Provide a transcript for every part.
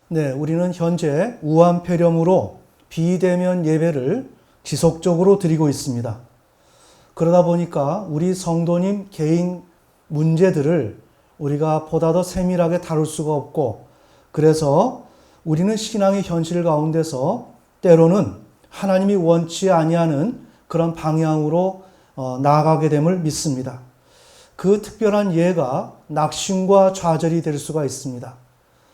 네, 우리는 현재 우한폐렴으로 비대면 예배를 지속적으로 드리고 있습니다. 그러다 보니까 우리 성도님 개인 문제들을 우리가 보다 더 세밀하게 다룰 수가 없고, 그래서 우리는 신앙의 현실 가운데서 때로는 하나님이 원치 아니하는 그런 방향으로 나아가게 됨을 믿습니다. 그 특별한 예가 낙심과 좌절이 될 수가 있습니다.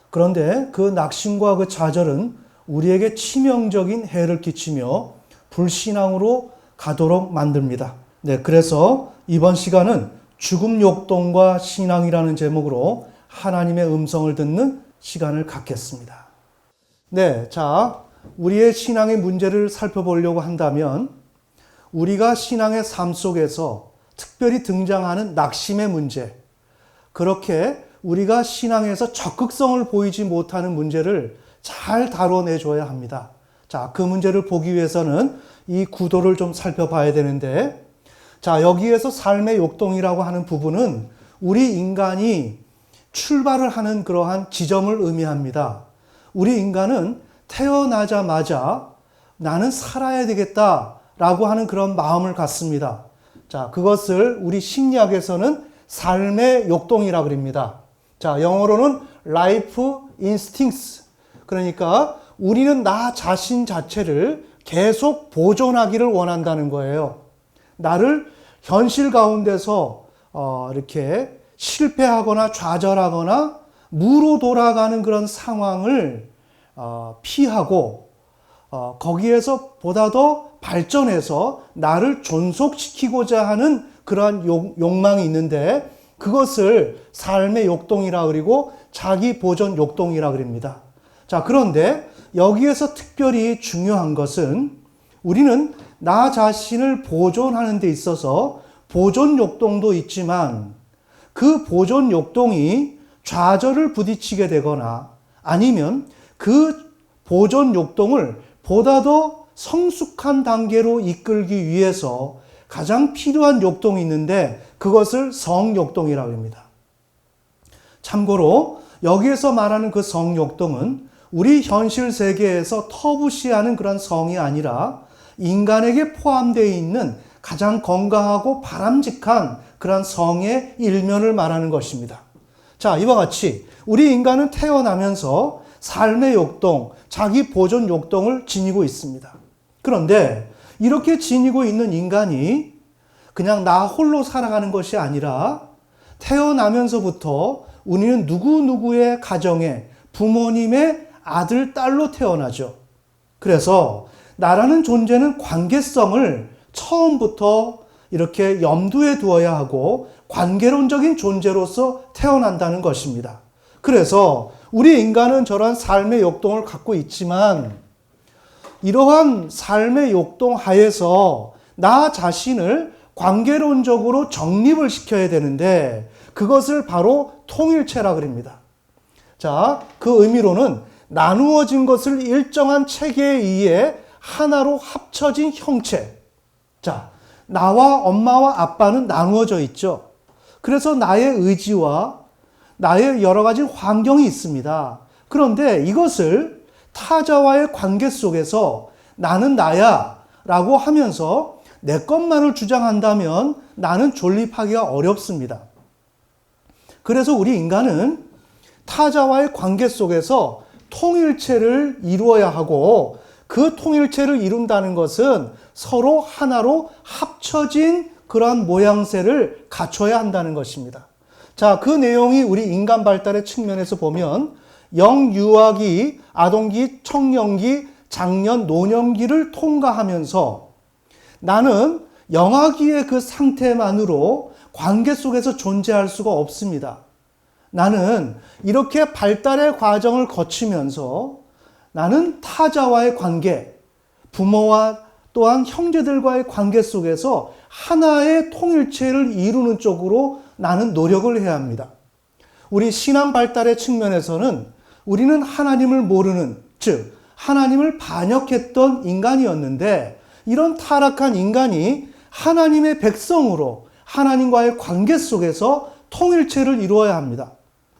그런데 그 낙심과 그 좌절은 우리에게 치명적인 해를 끼치며 불신앙으로 가도록 만듭니다. 네, 그래서 이번 시간은 죽음 욕동과 신앙이라는 제목으로 하나님의 음성을 듣는 시간을 갖겠습니다. 네, 자, 우리의 신앙의 문제를 살펴보려고 한다면 우리가 신앙의 삶 속에서 특별히 등장하는 낙심의 문제, 그렇게 우리가 신앙에서 적극성을 보이지 못하는 문제를 잘 다뤄내줘야 합니다. 자, 그 문제를 보기 위해서는 이 구도를 좀 살펴봐야 되는데, 자, 여기에서 삶의 욕동이라고 하는 부분은 우리 인간이 출발을 하는 그러한 지점을 의미합니다. 우리 인간은 태어나자마자 나는 살아야 되겠다라고 하는 그런 마음을 갖습니다. 자, 그것을 우리 심리학에서는 삶의 욕동이라고 그럽니다. 자, 영어로는 life instincts. 그러니까 우리는 나 자신 자체를 계속 보존하기를 원한다는 거예요. 나를 현실 가운데서 이렇게 실패하거나 좌절하거나 무로 돌아가는 그런 상황을 피하고 거기에서 보다 더 발전해서 나를 존속시키고자 하는 그러한 욕망이 있는데, 그것을 삶의 욕동이라 그리고 자기 보존 욕동이라 그럽니다. 자, 그런데 여기에서 특별히 중요한 것은 우리는 나 자신을 보존하는 데 있어서 보존 욕동도 있지만 그 보존 욕동이 좌절을 부딪히게 되거나 아니면 그 보존 욕동을 보다 더 성숙한 단계로 이끌기 위해서 가장 필요한 욕동이 있는데 그것을 성욕동이라고 합니다. 참고로 여기에서 말하는 그 성욕동은 우리 현실 세계에서 터부시하는 그런 성이 아니라 인간에게 포함되어 있는 가장 건강하고 바람직한 그런 성의 일면을 말하는 것입니다. 자, 이와 같이 우리 인간은 태어나면서 삶의 욕동, 자기 보존 욕동을 지니고 있습니다. 그런데 이렇게 지니고 있는 인간이 그냥 나 홀로 살아가는 것이 아니라 태어나면서부터 우리는 누구누구의 가정에 부모님의 아들, 딸로 태어나죠. 그래서 나라는 존재는 관계성을 처음부터 이렇게 염두에 두어야 하고 관계론적인 존재로서 태어난다는 것입니다. 그래서 우리 인간은 저런 삶의 욕동을 갖고 있지만 이러한 삶의 욕동 하에서 나 자신을 관계론적으로 정립을 시켜야 되는데 그것을 바로 통일체라 그럽니다. 자, 그 의미로는 나누어진 것을 일정한 체계에 의해 하나로 합쳐진 형체. 자, 나와 엄마와 아빠는 나누어져 있죠. 그래서 나의 의지와 나의 여러 가지 환경이 있습니다. 그런데 이것을 타자와의 관계 속에서 나는 나야 라고 하면서 내 것만을 주장한다면 나는 존립하기가 어렵습니다. 그래서 우리 인간은 타자와의 관계 속에서 통일체를 이루어야 하고 그 통일체를 이룬다는 것은 서로 하나로 합쳐진 그러한 모양새를 갖춰야 한다는 것입니다. 자, 그 내용이 우리 인간 발달의 측면에서 보면 영유아기, 아동기, 청년기, 장년, 노년기를 통과하면서 나는 영아기의 그 상태만으로 관계 속에서 존재할 수가 없습니다. 나는 이렇게 발달의 과정을 거치면서 나는 타자와의 관계, 부모와 또한 형제들과의 관계 속에서 하나의 통일체를 이루는 쪽으로 나는 노력을 해야 합니다. 우리 신앙 발달의 측면에서는 우리는 하나님을 모르는, 즉 하나님을 반역했던 인간이었는데 이런 타락한 인간이 하나님의 백성으로 하나님과의 관계 속에서 통일체를 이루어야 합니다.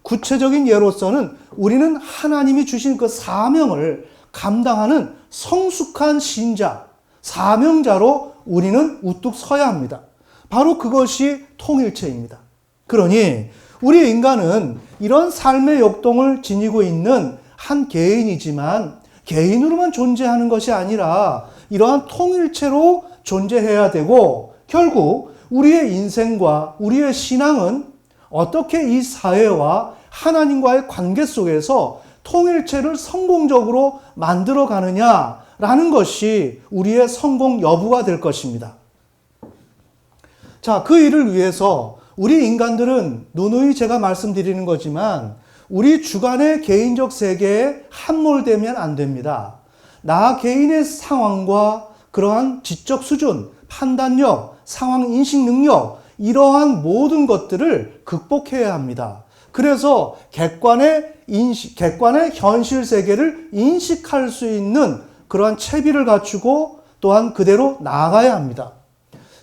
구체적인 예로서는 우리는 하나님이 주신 그 사명을 감당하는 성숙한 신자, 사명자로 우리는 우뚝 서야 합니다. 바로 그것이 통일체입니다. 그러니 우리 인간은 이런 삶의 역동을 지니고 있는 한 개인이지만 개인으로만 존재하는 것이 아니라 이러한 통일체로 존재해야 되고 결국 우리의 인생과 우리의 신앙은 어떻게 이 사회와 하나님과의 관계 속에서 통일체를 성공적으로 만들어 가느냐라는 것이 우리의 성공 여부가 될 것입니다. 자, 그 일을 위해서 우리 인간들은 누누이 제가 말씀드리는 거지만 우리 주관의 개인적 세계에 함몰되면 안 됩니다. 나 개인의 상황과 그러한 지적 수준, 판단력, 상황 인식 능력 이러한 모든 것들을 극복해야 합니다. 그래서 객관의 현실 세계를 인식할 수 있는 그러한 체비를 갖추고 또한 그대로 나아가야 합니다.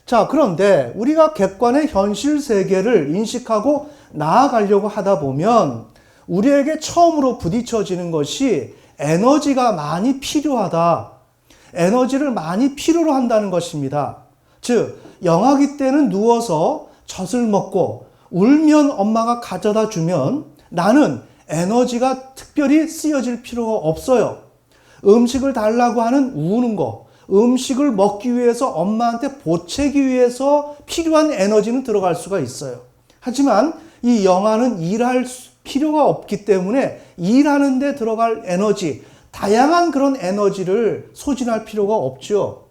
자, 그런데 우리가 객관의 현실 세계를 인식하고 나아가려고 하다 보면 우리에게 처음으로 부딪혀지는 것이 에너지가 많이 필요하다. 에너지를 많이 필요로 한다는 것입니다. 즉, 영아기 때는 누워서 젖을 먹고 울면 엄마가 가져다 주면 나는 에너지가 특별히 쓰여질 필요가 없어요. 음식을 달라고 하는 우는 거, 음식을 먹기 위해서 엄마한테 보채기 위해서 필요한 에너지는 들어갈 수가 있어요. 하지만 이 영아는 일할 필요가 없기 때문에 일하는 데 들어갈 에너지, 다양한 그런 에너지를 소진할 필요가 없죠.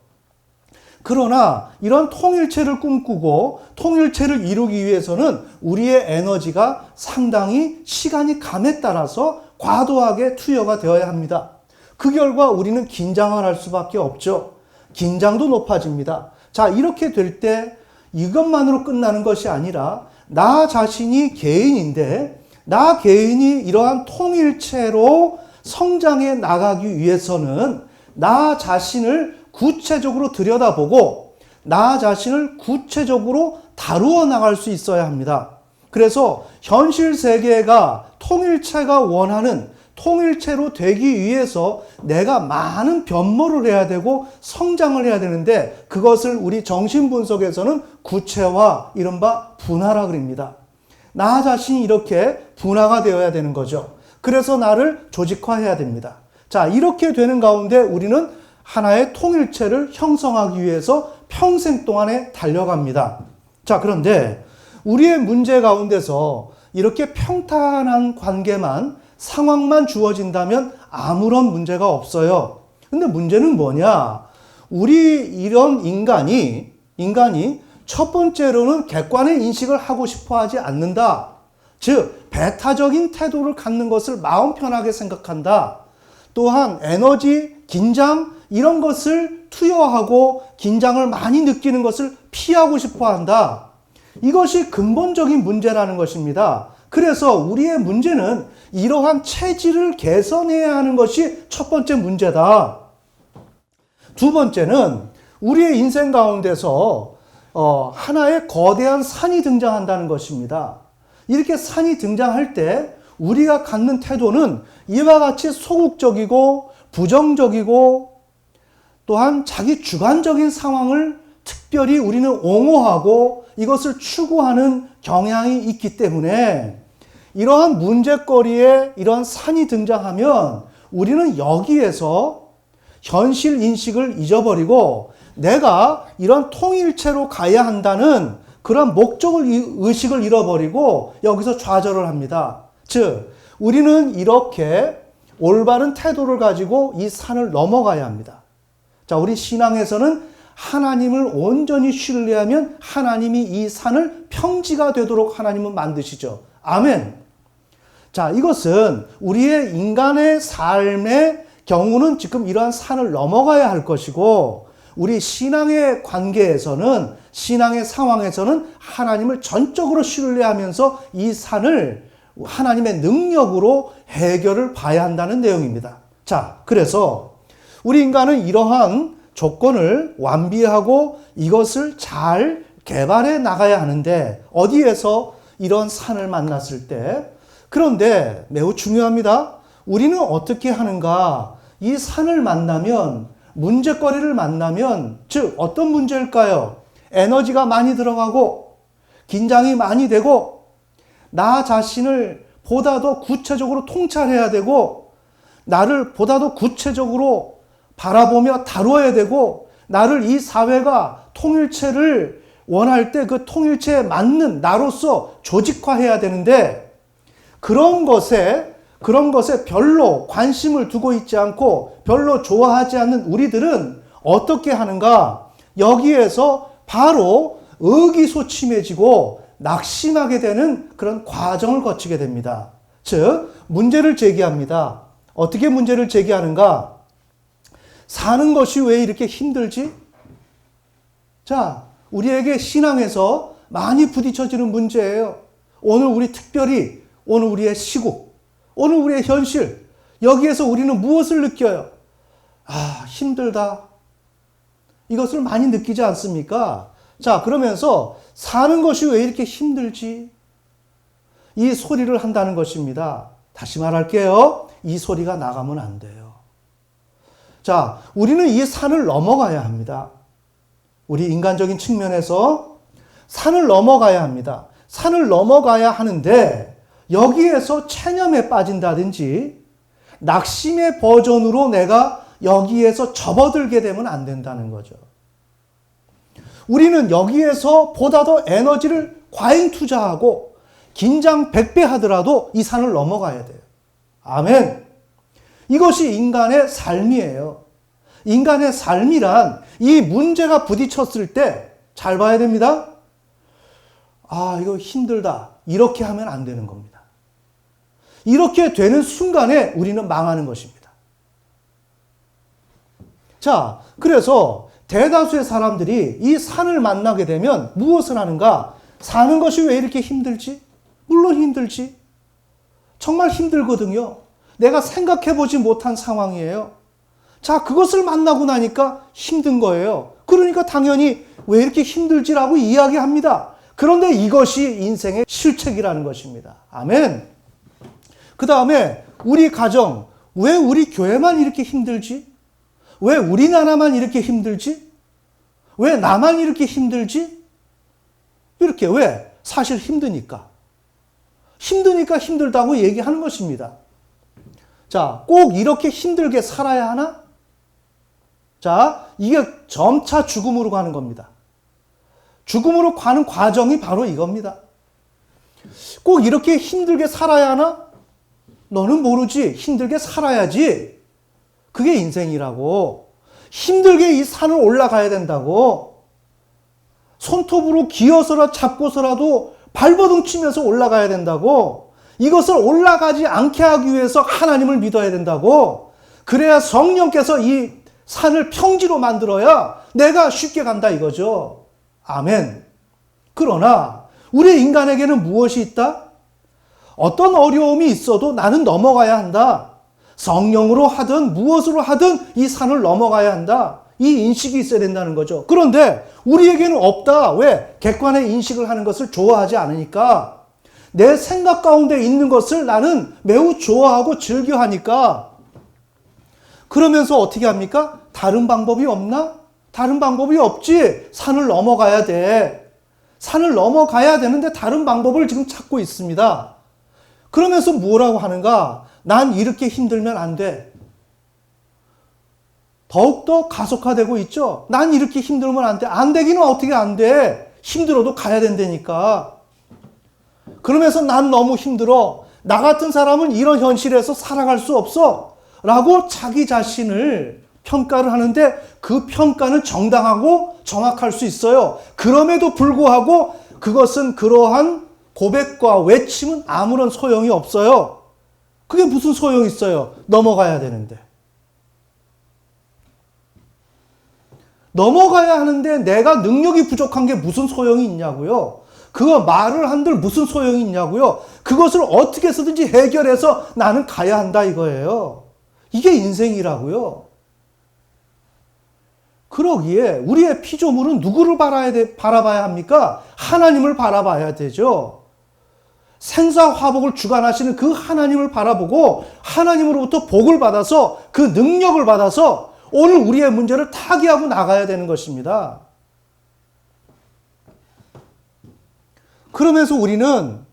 그러나 이런 통일체를 꿈꾸고 통일체를 이루기 위해서는 우리의 에너지가 상당히 시간이 감에 따라서 과도하게 투여가 되어야 합니다. 그 결과 우리는 긴장을 할 수밖에 없죠. 긴장도 높아집니다. 자, 이렇게 될 때 이것만으로 끝나는 것이 아니라 나 자신이 개인인데 나 개인이 이러한 통일체로 성장해 나가기 위해서는 나 자신을 구체적으로 들여다보고 나 자신을 구체적으로 다루어 나갈 수 있어야 합니다. 그래서 현실 세계가 통일체가 원하는 통일체로 되기 위해서 내가 많은 변모를 해야 되고 성장을 해야 되는데 그것을 우리 정신분석에서는 구체화, 이른바 분화라 그럽니다. 나 자신이 이렇게 분화가 되어야 되는 거죠. 그래서 나를 조직화해야 됩니다. 자, 이렇게 되는 가운데 우리는 하나의 통일체를 형성하기 위해서 평생 동안에 달려갑니다. 자, 그런데 우리의 문제 가운데서 이렇게 평탄한 관계만, 상황만 주어진다면 아무런 문제가 없어요. 근데 문제는 뭐냐? 우리 이런 인간이 첫 번째로는 객관의 인식을 하고 싶어 하지 않는다. 즉, 배타적인 태도를 갖는 것을 마음 편하게 생각한다. 또한 에너지, 긴장, 이런 것을 투여하고 긴장을 많이 느끼는 것을 피하고 싶어 한다. 이것이 근본적인 문제라는 것입니다. 그래서 우리의 문제는 이러한 체질을 개선해야 하는 것이 첫 번째 문제다. 두 번째는 우리의 인생 가운데서 하나의 거대한 산이 등장한다는 것입니다. 이렇게 산이 등장할 때 우리가 갖는 태도는 이와 같이 소극적이고 부정적이고 또한 자기 주관적인 상황을 특별히 우리는 옹호하고 이것을 추구하는 경향이 있기 때문에 이러한 문제거리에 이러한 산이 등장하면 우리는 여기에서 현실 인식을 잊어버리고 내가 이런 통일체로 가야 한다는 그런 의식을 잃어버리고 여기서 좌절을 합니다. 즉, 우리는 이렇게 올바른 태도를 가지고 이 산을 넘어가야 합니다. 자, 우리 신앙에서는 하나님을 온전히 신뢰하면 하나님이 이 산을 평지가 되도록 하나님은 만드시죠. 아멘. 자, 이것은 우리의 인간의 삶의 경우는 지금 이러한 산을 넘어가야 할 것이고 우리 신앙의 관계에서는 신앙의 상황에서는 하나님을 전적으로 신뢰하면서 이 산을 하나님의 능력으로 해결을 봐야 한다는 내용입니다. 자, 자, 그래서 우리 인간은 이러한 조건을 완비하고 이것을 잘 개발해 나가야 하는데, 어디에서 이런 산을 만났을 때, 그런데 매우 중요합니다. 우리는 어떻게 하는가? 이 산을 만나면, 문제거리를 만나면, 즉 어떤 문제일까요? 에너지가 많이 들어가고 긴장이 많이 되고 나 자신을 보다 더 구체적으로 통찰해야 되고 나를 보다 더 구체적으로 바라보며 다루어야 되고, 나를 이 사회가 통일체를 원할 때 그 통일체에 맞는 나로서 조직화해야 되는데, 그런 것에 별로 관심을 두고 있지 않고 별로 좋아하지 않는 우리들은 어떻게 하는가? 여기에서 바로 의기소침해지고 낙심하게 되는 그런 과정을 거치게 됩니다. 즉, 문제를 제기합니다. 어떻게 문제를 제기하는가? 사는 것이 왜 이렇게 힘들지? 자, 우리에게 신앙에서 많이 부딪혀지는 문제예요. 오늘 우리의 시국, 오늘 우리의 현실, 여기에서 우리는 무엇을 느껴요? 아, 힘들다. 이것을 많이 느끼지 않습니까? 자, 그러면서 사는 것이 왜 이렇게 힘들지? 이 소리를 한다는 것입니다. 다시 말할게요. 이 소리가 나가면 안 돼요. 자, 우리는 이 산을 넘어가야 합니다. 우리 인간적인 측면에서 산을 넘어가야 합니다. 산을 넘어가야 하는데, 여기에서 체념에 빠진다든지 낙심의 버전으로 내가 여기에서 접어들게 되면 안 된다는 거죠. 우리는 여기에서 보다 더 에너지를 과잉 투자하고 긴장 100배 하더라도 이 산을 넘어가야 돼요. 아멘. 이것이 인간의 삶이에요. 인간의 삶이란 이 문제가 부딪혔을 때 잘 봐야 됩니다. 아, 이거 힘들다. 이렇게 하면 안 되는 겁니다. 이렇게 되는 순간에 우리는 망하는 것입니다. 자, 그래서 대다수의 사람들이 이 산을 만나게 되면 무엇을 하는가? 사는 것이 왜 이렇게 힘들지? 물론 힘들지. 정말 힘들거든요. 내가 생각해보지 못한 상황이에요. 자, 그것을 만나고 나니까 힘든 거예요. 그러니까 당연히 왜 이렇게 힘들지라고 이야기합니다. 그런데 이것이 인생의 실책이라는 것입니다. 아멘. 그 다음에 우리 가정, 왜 우리 교회만 이렇게 힘들지? 왜 우리나라만 이렇게 힘들지? 왜 나만 이렇게 힘들지? 이렇게 왜? 사실 힘드니까. 힘드니까 힘들다고 얘기하는 것입니다. 자, 꼭 이렇게 힘들게 살아야 하나? 자, 이게 점차 죽음으로 가는 겁니다. 죽음으로 가는 과정이 바로 이겁니다. 꼭 이렇게 힘들게 살아야 하나? 너는 모르지. 힘들게 살아야지. 그게 인생이라고. 힘들게 이 산을 올라가야 된다고. 손톱으로 기어서라 잡고서라도 발버둥 치면서 올라가야 된다고. 이것을 올라가지 않게 하기 위해서 하나님을 믿어야 된다고. 그래야 성령께서 이 산을 평지로 만들어야 내가 쉽게 간다 이거죠. 아멘. 그러나 우리 인간에게는 무엇이 있다? 어떤 어려움이 있어도 나는 넘어가야 한다. 성령으로 하든 무엇으로 하든 이 산을 넘어가야 한다. 이 인식이 있어야 된다는 거죠. 그런데 우리에게는 없다. 왜? 객관의 인식을 하는 것을 좋아하지 않으니까. 내 생각 가운데 있는 것을 나는 매우 좋아하고 즐겨하니까. 그러면서 어떻게 합니까? 다른 방법이 없나? 다른 방법이 없지. 산을 넘어가야 돼. 산을 넘어가야 되는데 다른 방법을 지금 찾고 있습니다. 그러면서 뭐라고 하는가? 난 이렇게 힘들면 안 돼. 더욱더 가속화되고 있죠. 난 이렇게 힘들면 안 돼. 안 되기는 어떻게 안 돼. 힘들어도 가야 된다니까. 그러면서 난 너무 힘들어. 나 같은 사람은 이런 현실에서 살아갈 수 없어. 라고 자기 자신을 평가를 하는데 그 평가는 정당하고 정확할 수 있어요. 그럼에도 불구하고 그것은 그러한 고백과 외침은 아무런 소용이 없어요. 그게 무슨 소용이 있어요? 넘어가야 되는데. 넘어가야 하는데 내가 능력이 부족한 게 무슨 소용이 있냐고요? 그거 말을 한들 무슨 소용이 있냐고요? 그것을 어떻게 해서든지 해결해서 나는 가야 한다 이거예요. 이게 인생이라고요. 그러기에 우리의 피조물은 누구를 바라봐야 합니까? 하나님을 바라봐야 되죠. 생사화복을 주관하시는 그 하나님을 바라보고 하나님으로부터 복을 받아서 그 능력을 받아서 오늘 우리의 문제를 타개하고 나가야 되는 것입니다. 그러면서 우리는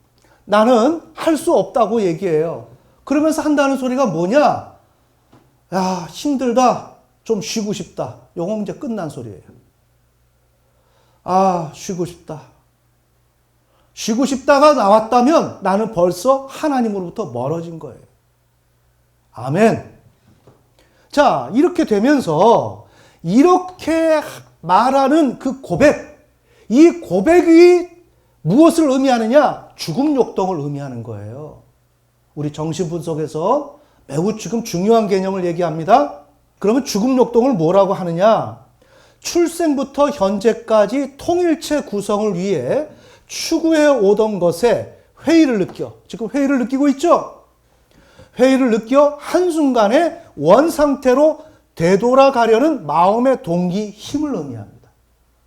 나는 할 수 없다고 얘기해요. 그러면서 한다는 소리가 뭐냐? 야, 힘들다. 좀 쉬고 싶다. 요거 이제 끝난 소리예요. 아, 쉬고 싶다. 쉬고 싶다가 나왔다면 나는 벌써 하나님으로부터 멀어진 거예요. 아멘. 자, 이렇게 되면서 이렇게 말하는 그 고백, 이 고백이 무엇을 의미하느냐? 죽음 욕동을 의미하는 거예요. 우리 정신분석에서 매우 지금 중요한 개념을 얘기합니다. 그러면 죽음 욕동을 뭐라고 하느냐? 출생부터 현재까지 통일체 구성을 위해 추구해 오던 것에 회의를 느껴. 지금 회의를 느끼고 있죠? 회의를 느껴 한순간에 원상태로 되돌아가려는 마음의 동기, 힘을 의미합니다.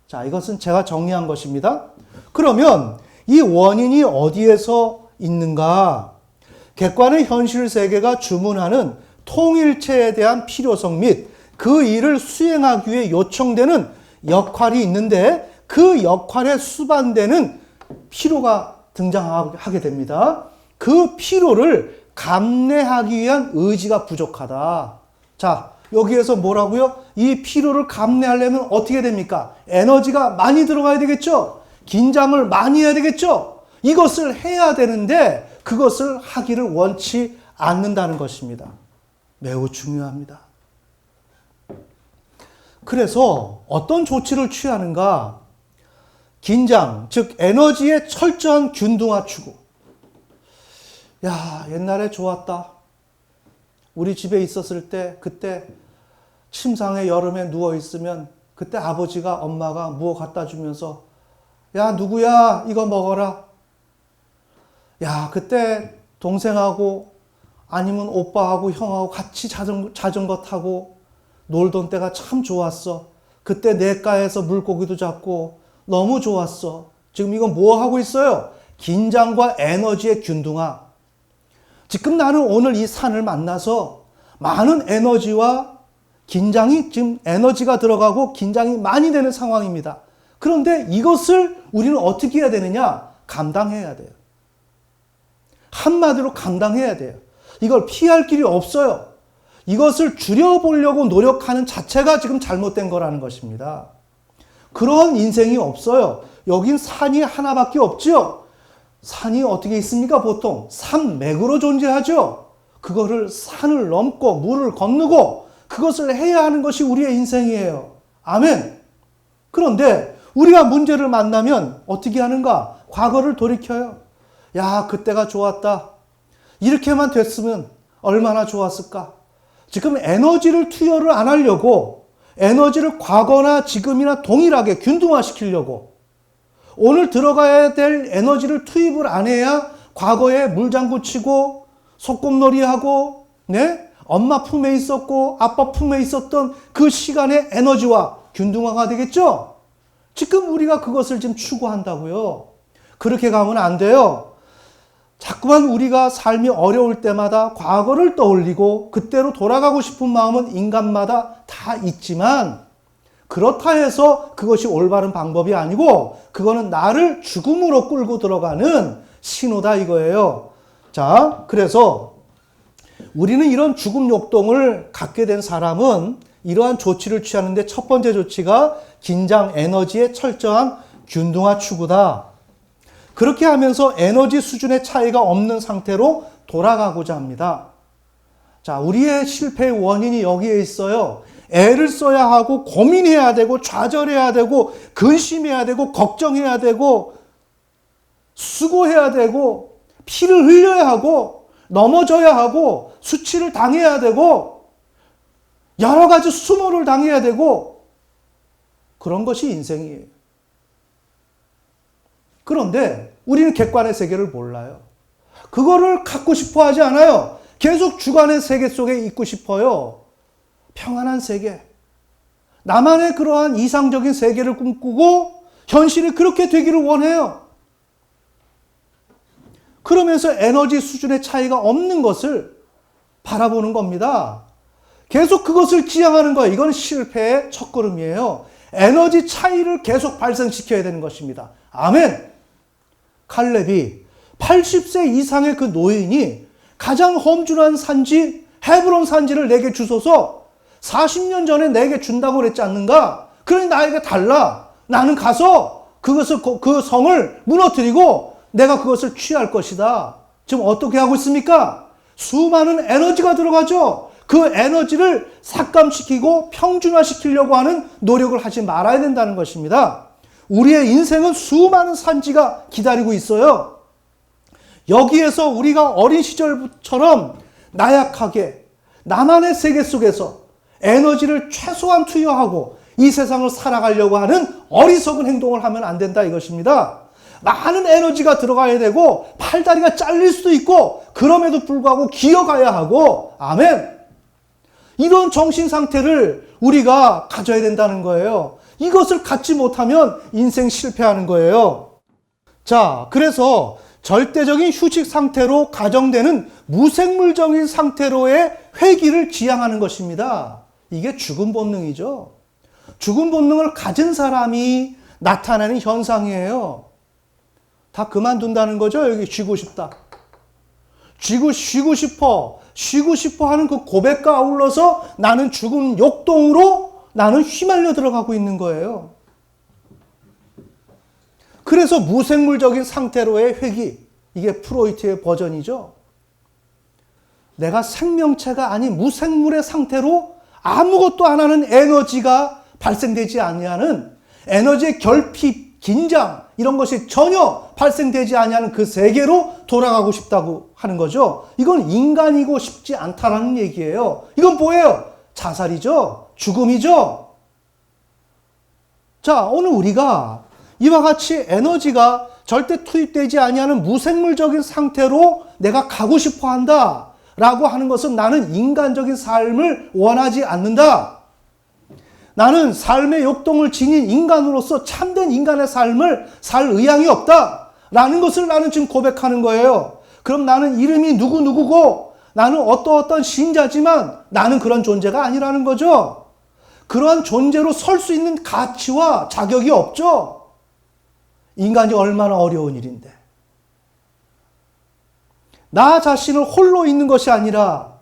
자, 이것은 제가 정리한 것입니다. 그러면 이 원인이 어디에서 있는가? 객관의 현실 세계가 주문하는 통일체에 대한 필요성 및 그 일을 수행하기 위해 요청되는 역할이 있는데 그 역할에 수반되는 필요가 등장하게 됩니다. 그 필요를 감내하기 위한 의지가 부족하다. 자, 여기에서 뭐라고요? 이 필요를 감내하려면 어떻게 됩니까? 에너지가 많이 들어가야 되겠죠? 긴장을 많이 해야 되겠죠? 이것을 해야 되는데 그것을 하기를 원치 않는다는 것입니다. 매우 중요합니다. 그래서 어떤 조치를 취하는가? 긴장, 즉 에너지의 철저한 균등화 추구. 야, 옛날에 좋았다. 우리 집에 있었을 때 그때 침상에 여름에 누워 있으면 그때 아버지가 엄마가 무엇 갖다 주면서 야, 누구야? 이거 먹어라. 야, 그때 동생하고 아니면 오빠하고 형하고 같이 자전거 타고 놀던 때가 참 좋았어. 그때 냇가에서 물고기도 잡고 너무 좋았어. 지금 이건 뭐 하고 있어요? 긴장과 에너지의 균등화. 지금 나는 오늘 이 산을 만나서 많은 에너지와 긴장이 지금 에너지가 들어가고 긴장이 많이 되는 상황입니다. 그런데 이것을 우리는 어떻게 해야 되느냐? 감당해야 돼요. 한마디로 감당해야 돼요. 이걸 피할 길이 없어요. 이것을 줄여보려고 노력하는 자체가 지금 잘못된 거라는 것입니다. 그런 인생이 없어요. 여긴 산이 하나밖에 없죠. 산이 어떻게 있습니까? 보통 산맥으로 존재하죠. 그거를 산을 넘고 물을 건너고 그것을 해야 하는 것이 우리의 인생이에요. 아멘. 그런데 우리가 문제를 만나면 어떻게 하는가? 과거를 돌이켜요. 야, 그때가 좋았다. 이렇게만 됐으면 얼마나 좋았을까? 지금 에너지를 투여를 안 하려고 에너지를 과거나 지금이나 동일하게 균등화시키려고 오늘 들어가야 될 에너지를 투입을 안 해야 과거에 물장구 치고 소꿉놀이하고 네? 엄마 품에 있었고 아빠 품에 있었던 그 시간의 에너지와 균등화가 되겠죠? 지금 우리가 그것을 지금 추구한다고요. 그렇게 가면 안 돼요. 자꾸만 우리가 삶이 어려울 때마다 과거를 떠올리고 그때로 돌아가고 싶은 마음은 인간마다 다 있지만 그렇다 해서 그것이 올바른 방법이 아니고 그거는 나를 죽음으로 끌고 들어가는 신호다 이거예요. 자, 그래서 우리는 이런 죽음 욕동을 갖게 된 사람은 이러한 조치를 취하는데 첫 번째 조치가 긴장 에너지의 철저한 균등화 추구다. 그렇게 하면서 에너지 수준의 차이가 없는 상태로 돌아가고자 합니다. 자, 우리의 실패의 원인이 여기에 있어요. 애를 써야 하고 고민해야 되고 좌절해야 되고 근심해야 되고 걱정해야 되고 수고해야 되고 피를 흘려야 하고 넘어져야 하고 수치를 당해야 되고 여러 가지 수모를 당해야 되고 그런 것이 인생이에요. 그런데 우리는 객관의 세계를 몰라요. 그거를 갖고 싶어 하지 않아요. 계속 주관의 세계 속에 있고 싶어요. 평안한 세계. 나만의 그러한 이상적인 세계를 꿈꾸고 현실이 그렇게 되기를 원해요. 그러면서 에너지 수준의 차이가 없는 것을 바라보는 겁니다. 계속 그것을 지향하는 거예요. 이건 실패의 첫걸음이에요. 에너지 차이를 계속 발생시켜야 되는 것입니다. 아멘. 칼렙이 80세 이상의 그 노인이 가장 험준한 산지 헤브론 산지를 내게 주소서 40년 전에 내게 준다고 그랬지 않는가? 그러니 나에게 달라. 나는 가서 그 성을 무너뜨리고 내가 그것을 취할 것이다. 지금 어떻게 하고 있습니까? 수많은 에너지가 들어가죠. 그 에너지를 삭감시키고 평준화시키려고 하는 노력을 하지 말아야 된다는 것입니다. 우리의 인생은 수많은 산지가 기다리고 있어요. 여기에서 우리가 어린 시절처럼 나약하게 나만의 세계 속에서 에너지를 최소한 투여하고 이 세상을 살아가려고 하는 어리석은 행동을 하면 안 된다 이것입니다. 많은 에너지가 들어가야 되고 팔다리가 잘릴 수도 있고 그럼에도 불구하고 기어가야 하고 아멘. 이런 정신 상태를 우리가 가져야 된다는 거예요. 이것을 갖지 못하면 인생 실패하는 거예요. 자, 그래서 절대적인 휴식 상태로 가정되는 무생물적인 상태로의 회귀를 지향하는 것입니다. 이게 죽음 본능이죠. 죽음 본능을 가진 사람이 나타나는 현상이에요. 다 그만둔다는 거죠. 여기 쉬고 싶다. 쉬고 싶어 하는 그 고백과 아울러서 나는 죽은 욕동으로 나는 휘말려 들어가고 있는 거예요. 그래서 무생물적인 상태로의 회귀, 이게 프로이트의 버전이죠. 내가 생명체가 아닌 무생물의 상태로 아무것도 안 하는 에너지가 발생되지 아니하는 에너지의 결핍, 긴장 이런 것이 전혀 발생되지 아니하는 그 세계로 돌아가고 싶다고 하는 거죠. 이건 인간이고 싶지 않다라는 얘기예요. 이건 뭐예요? 자살이죠. 죽음이죠. 자, 오늘 우리가 이와 같이 에너지가 절대 투입되지 아니하는 무생물적인 상태로 내가 가고 싶어 한다 라고 하는 것은 나는 인간적인 삶을 원하지 않는다. 나는 삶의 욕동을 지닌 인간으로서 참된 인간의 삶을 살 의향이 없다 라는 것을 나는 지금 고백하는 거예요. 그럼 나는 이름이 누구누구고 나는 어떤 신자지만 나는 그런 존재가 아니라는 거죠. 그러한 존재로 설 수 있는 가치와 자격이 없죠. 인간이 얼마나 어려운 일인데. 나 자신을 홀로 있는 것이 아니라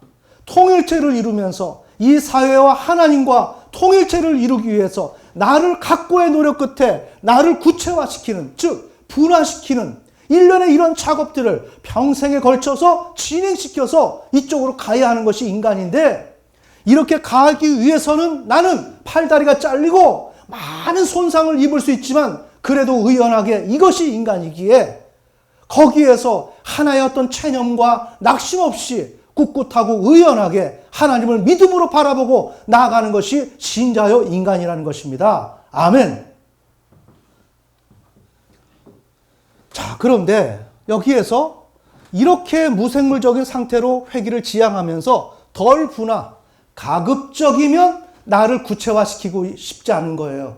통일체를 이루면서 이 사회와 하나님과 통일체를 이루기 위해서 나를 각고의 노력 끝에 나를 구체화시키는, 즉 분화시키는 일련의 이런 작업들을 평생에 걸쳐서 진행시켜서 이쪽으로 가야 하는 것이 인간인데, 이렇게 가기 위해서는 나는 팔다리가 잘리고 많은 손상을 입을 수 있지만 그래도 의연하게 이것이 인간이기에 거기에서 하나의 어떤 체념과 낙심 없이 꿋꿋하고 의연하게 하나님을 믿음으로 바라보고 나아가는 것이 신자요 인간이라는 것입니다. 아멘. 자, 그런데 여기에서 이렇게 무생물적인 상태로 회귀를 지향하면서 덜 분화, 가급적이면 나를 구체화시키고 싶지 않은 거예요.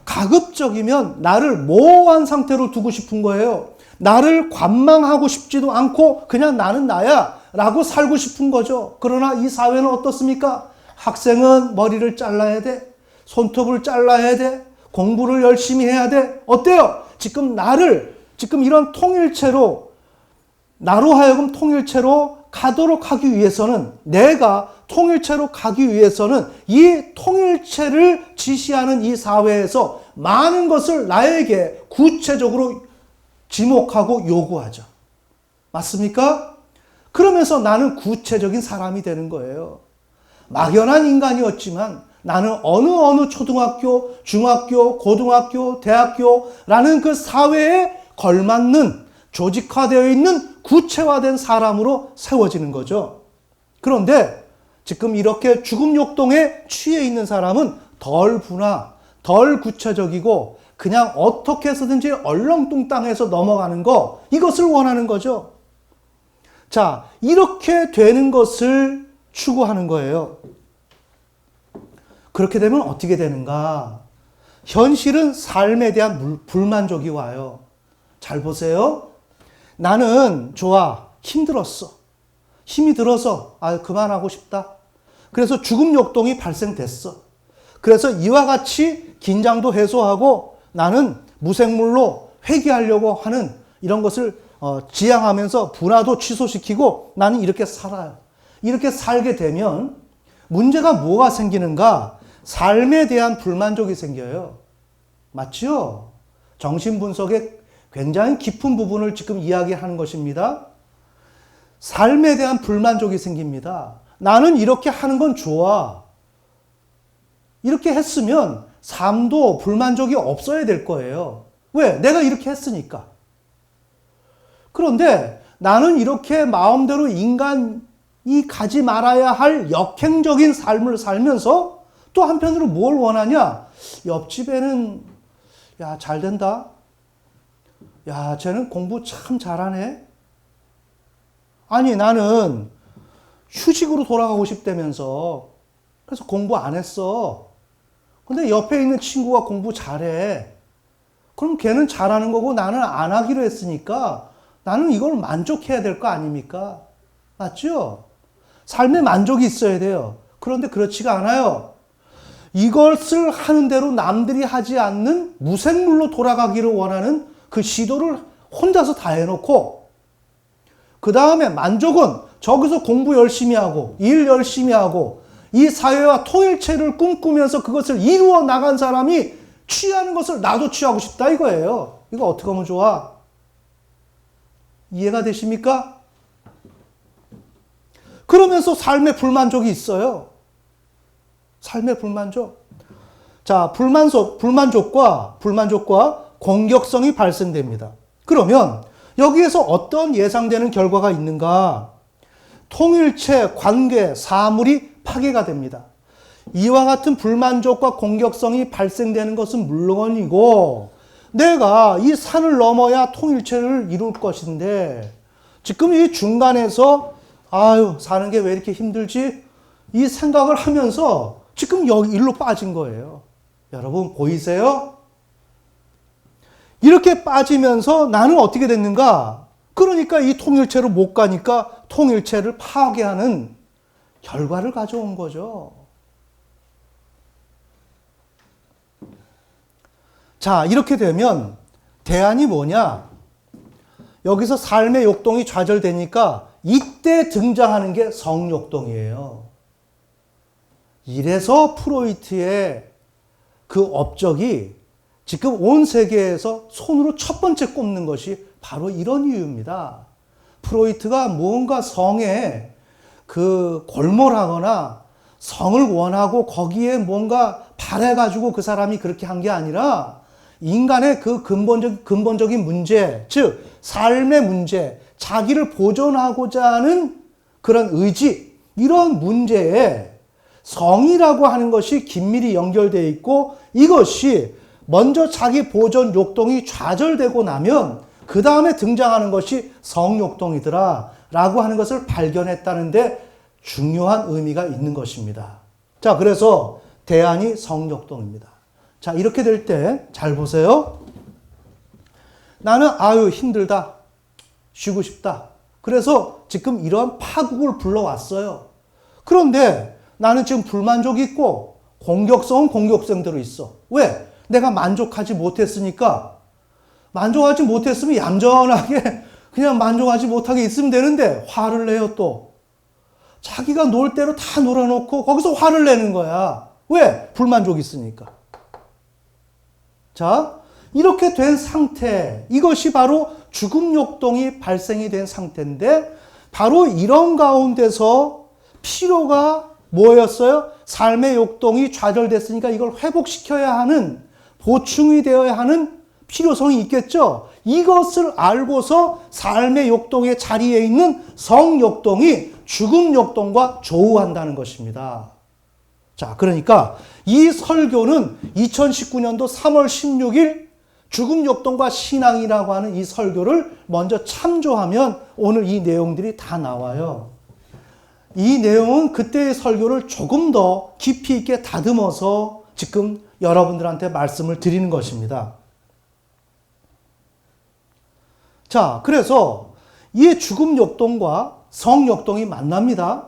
가급적이면 나를 모호한 상태로 두고 싶은 거예요. 나를 관망하고 싶지도 않고 그냥 나는 나야 라고 살고 싶은 거죠. 그러나 이 사회는 어떻습니까? 학생은 머리를 잘라야 돼. 손톱을 잘라야 돼. 공부를 열심히 해야 돼. 어때요? 지금 이런 통일체로, 나로 하여금 통일체로 가도록 하기 위해서는, 내가 통일체로 가기 위해서는 이 통일체를 지시하는 이 사회에서 많은 것을 나에게 구체적으로 지목하고 요구하죠. 맞습니까? 그러면서 나는 구체적인 사람이 되는 거예요. 막연한 인간이었지만 나는 어느 초등학교, 중학교, 고등학교, 대학교라는 그 사회에 걸맞는 조직화되어 있는 구체화된 사람으로 세워지는 거죠. 그런데 지금 이렇게 죽음 욕동에 취해 있는 사람은 덜 분화, 덜 구체적이고 그냥 어떻게 해서든지 얼렁뚱땅해서 넘어가는 거, 이것을 원하는 거죠. 자, 이렇게 되는 것을 추구하는 거예요. 그렇게 되면 어떻게 되는가? 현실은 삶에 대한 불만족이 와요. 잘 보세요. 나는 좋아. 힘들었어. 힘이 들어서 그만하고 싶다. 그래서 죽음 욕동이 발생됐어. 그래서 이와 같이 긴장도 해소하고 나는 무생물로 회귀하려고 하는 이런 것을 지향하면서 분화도 취소시키고 나는 이렇게 살아요. 이렇게 살게 되면 문제가 뭐가 생기는가? 삶에 대한 불만족이 생겨요. 맞죠? 정신분석의 굉장히 깊은 부분을 지금 이야기하는 것입니다. 삶에 대한 불만족이 생깁니다. 나는 이렇게 하는 건 좋아. 이렇게 했으면 삶도 불만족이 없어야 될 거예요. 왜? 내가 이렇게 했으니까. 그런데 나는 이렇게 마음대로 인간이 가지 말아야 할 역행적인 삶을 살면서 또 한편으로 뭘 원하냐? 옆집에는 야, 잘 된다. 야, 쟤는 공부 참 잘하네. 아니, 나는 휴직으로 돌아가고 싶다면서. 그래서 공부 안 했어. 근데 옆에 있는 친구가 공부 잘해. 그럼 걔는 잘하는 거고 나는 안 하기로 했으니까 나는 이걸 만족해야 될 거 아닙니까? 맞죠? 삶에 만족이 있어야 돼요. 그런데 그렇지가 않아요. 이것을 하는 대로 남들이 하지 않는 무생물로 돌아가기를 원하는 그 시도를 혼자서 다 해놓고 그 다음에 만족은 저기서 공부 열심히 하고 일 열심히 하고 이 사회와 통일체를 꿈꾸면서 그것을 이루어 나간 사람이 취하는 것을 나도 취하고 싶다 이거예요. 이거 어떻게 하면 좋아? 이해가 되십니까? 그러면서 삶의 불만족이 있어요. 삶의 불만족. 자, 불만족과 공격성이 발생됩니다. 그러면 여기에서 어떤 예상되는 결과가 있는가? 통일체, 관계, 사물이 파괴가 됩니다. 이와 같은 불만족과 공격성이 발생되는 것은 물론이고 내가 이 산을 넘어야 통일체를 이룰 것인데 지금 이 중간에서 사는 게 왜 이렇게 힘들지? 이 생각을 하면서 지금 여기 일로 빠진 거예요. 여러분 보이세요? 이렇게 빠지면서 나는 어떻게 됐는가? 그러니까 이 통일체로 못 가니까 통일체를 파괴하는 결과를 가져온 거죠. 자, 이렇게 되면 대안이 뭐냐? 여기서 삶의 욕동이 좌절되니까 이때 등장하는 게 성욕동이에요. 이래서 프로이트의 그 업적이 지금 온 세계에서 손으로 첫 번째 꼽는 것이 바로 이런 이유입니다. 프로이트가 무언가 성에 골몰하거나 성을 원하고 거기에 뭔가 바래가지고 그 사람이 그렇게 한 게 아니라 인간의 그 근본적인 문제, 즉 삶의 문제, 자기를 보존하고자 하는 그런 의지, 이런 문제에 성이라고 하는 것이 긴밀히 연결되어 있고 이것이 먼저 자기 보존 욕동이 좌절되고 나면 그 다음에 등장하는 것이 성욕동이더라 라고 하는 것을 발견했다는데 중요한 의미가 있는 것입니다. 자, 그래서 대안이 성욕동입니다. 자, 이렇게 될 때 잘 보세요. 나는 힘들다. 쉬고 싶다. 그래서 지금 이러한 파국을 불러왔어요. 그런데 나는 지금 불만족이 있고 공격성은 공격성대로 있어. 왜? 내가 만족하지 못했으니까. 만족하지 못했으면 얌전하게 그냥 만족하지 못하게 있으면 되는데 화를 내요 또. 자기가 놀 대로 다 놀아놓고 거기서 화를 내는 거야. 왜? 불만족이 있으니까. 자, 이렇게 된 상태, 이것이 바로 죽음 욕동이 발생이 된 상태인데 바로 이런 가운데서 필요가 뭐였어요? 삶의 욕동이 좌절됐으니까 이걸 회복시켜야 하는, 보충이 되어야 하는 필요성이 있겠죠? 이것을 알고서 삶의 욕동의 자리에 있는 성욕동이 죽음 욕동과 조우한다는 것입니다. 자, 그러니까 이 설교는 2019년도 3월 16일 죽음 역동과 신앙이라고 하는 이 설교를 먼저 참조하면 오늘 이 내용들이 다 나와요. 이 내용은 그때의 설교를 조금 더 깊이 있게 다듬어서 지금 여러분들한테 말씀을 드리는 것입니다. 자, 그래서 이 죽음 역동과 성 역동이 만납니다.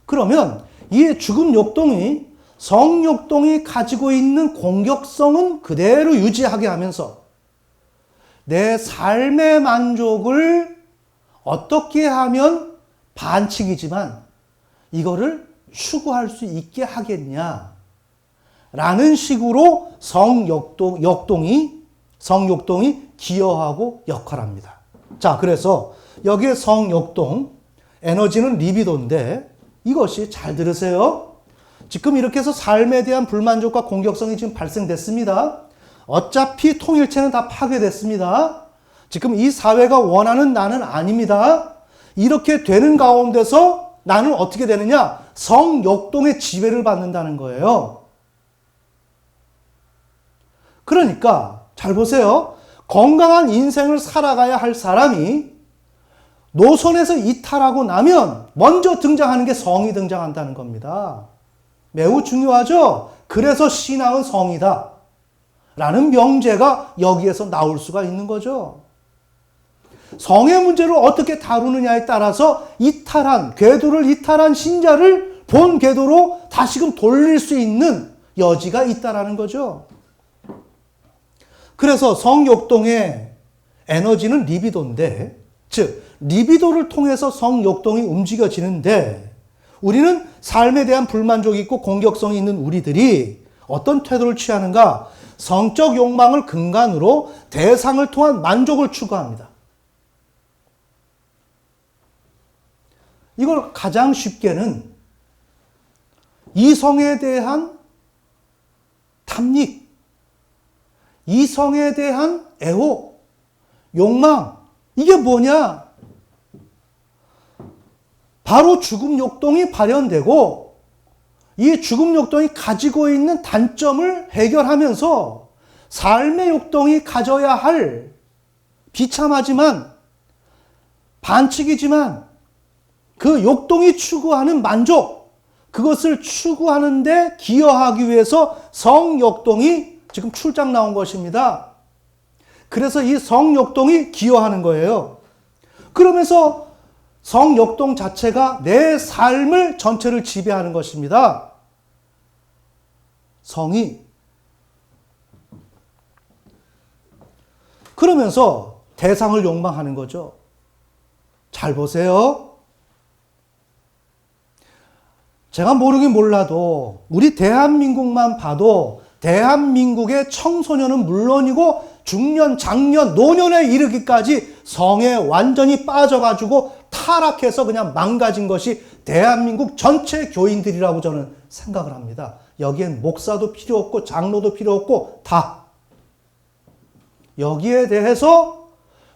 그러면 이 죽음 역동이 성 역동이 가지고 있는 공격성은 그대로 유지하게 하면서 내 삶의 만족을 어떻게 하면 반칙이지만 이거를 추구할 수 있게 하겠냐 라는 식으로 성역동이 기여하고 역할합니다. 자, 그래서 여기에 성역동, 에너지는 리비도인데 이것이 잘 들으세요. 지금 이렇게 해서 삶에 대한 불만족과 공격성이 지금 발생됐습니다. 어차피 통일체는 다 파괴됐습니다. 지금 이 사회가 원하는 나는 아닙니다. 이렇게 되는 가운데서 나는 어떻게 되느냐? 성역동의 지배를 받는다는 거예요. 그러니까 잘 보세요. 건강한 인생을 살아가야 할 사람이 노선에서 이탈하고 나면 먼저 등장하는 게 성이 등장한다는 겁니다. 매우 중요하죠? 그래서 신앙은 성이다 라는 명제가 여기에서 나올 수가 있는 거죠. 성의 문제를 어떻게 다루느냐에 따라서 궤도를 이탈한 신자를 본 궤도로 다시금 돌릴 수 있는 여지가 있다라는 거죠. 그래서 성욕동의 에너지는 리비도인데, 즉 리비도를 통해서 성욕동이 움직여지는데 우리는 삶에 대한 불만족이 있고 공격성이 있는 우리들이 어떤 태도를 취하는가? 성적 욕망을 근간으로 대상을 통한 만족을 추구합니다. 이걸 가장 쉽게는 이성에 대한 탐닉, 이성에 대한 애호, 욕망, 이게 뭐냐? 바로 죽음 욕동이 발현되고 이 죽음 욕동이 가지고 있는 단점을 해결하면서 삶의 욕동이 가져야 할 비참하지만 반칙이지만 그 욕동이 추구하는 만족, 그것을 추구하는데 기여하기 위해서 성욕동이 지금 출장 나온 것입니다. 그래서 이 성욕동이 기여하는 거예요. 그러면서 성욕동 자체가 내 삶을 전체를 지배하는 것입니다. 성이. 그러면서 대상을 욕망하는 거죠. 잘 보세요. 제가 모르긴 몰라도 우리 대한민국만 봐도 대한민국의 청소년은 물론이고 중년, 장년, 노년에 이르기까지 성에 완전히 빠져가지고 타락해서 그냥 망가진 것이 대한민국 전체 교인들이라고 저는 생각을 합니다. 여기엔 목사도 필요 없고 장로도 필요 없고 다. 여기에 대해서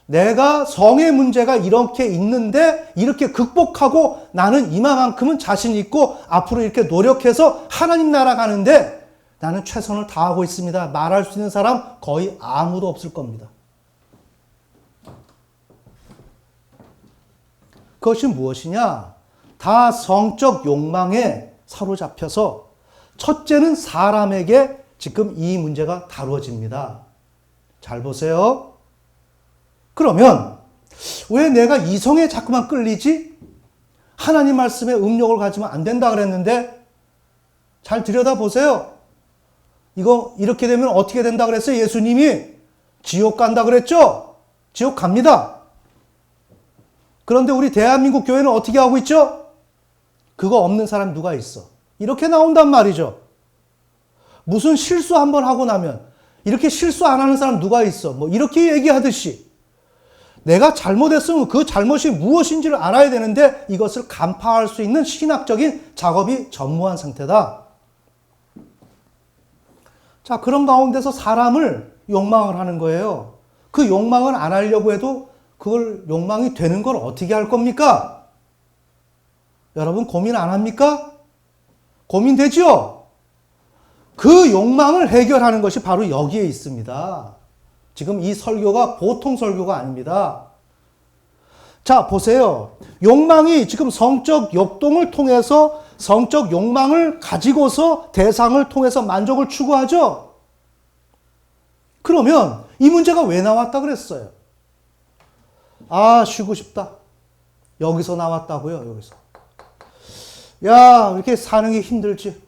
내가 성의 문제가 이렇게 있는데 이렇게 극복하고 나는 이만큼은 자신 있고 앞으로 이렇게 노력해서 하나님 나라 가는데 나는 최선을 다하고 있습니다. 말할 수 있는 사람 거의 아무도 없을 겁니다. 그것이 무엇이냐? 다 성적 욕망에 사로잡혀서 첫째는 사람에게 지금 이 문제가 다루어집니다. 잘 보세요. 그러면 왜 내가 이성에 자꾸만 끌리지? 하나님 말씀에 음욕을 가지면 안 된다 그랬는데 잘 들여다보세요. 이거 이렇게 되면 어떻게 된다 그랬어요? 예수님이 지옥 간다 그랬죠? 지옥 갑니다. 그런데 우리 대한민국 교회는 어떻게 하고 있죠? 그거 없는 사람 누가 있어? 이렇게 나온단 말이죠. 무슨 실수 한번 하고 나면 이렇게 실수 안 하는 사람 누가 있어? 뭐 이렇게 얘기하듯이 내가 잘못했으면 그 잘못이 무엇인지를 알아야 되는데 이것을 간파할 수 있는 신학적인 작업이 전무한 상태다. 자, 그런 가운데서 사람을 욕망을 하는 거예요. 그 욕망을 안 하려고 해도 그걸 욕망이 되는 걸 어떻게 할 겁니까? 여러분 고민 안 합니까? 고민되죠? 그 욕망을 해결하는 것이 바로 여기에 있습니다. 지금 이 설교가 보통 설교가 아닙니다. 자, 보세요. 욕망이 지금 성적 욕동을 통해서 성적 욕망을 가지고서 대상을 통해서 만족을 추구하죠. 그러면 이 문제가 왜 나왔다 그랬어요? 아, 쉬고 싶다. 여기서 나왔다고요, 여기서. 야, 이렇게 사는 게 힘들지.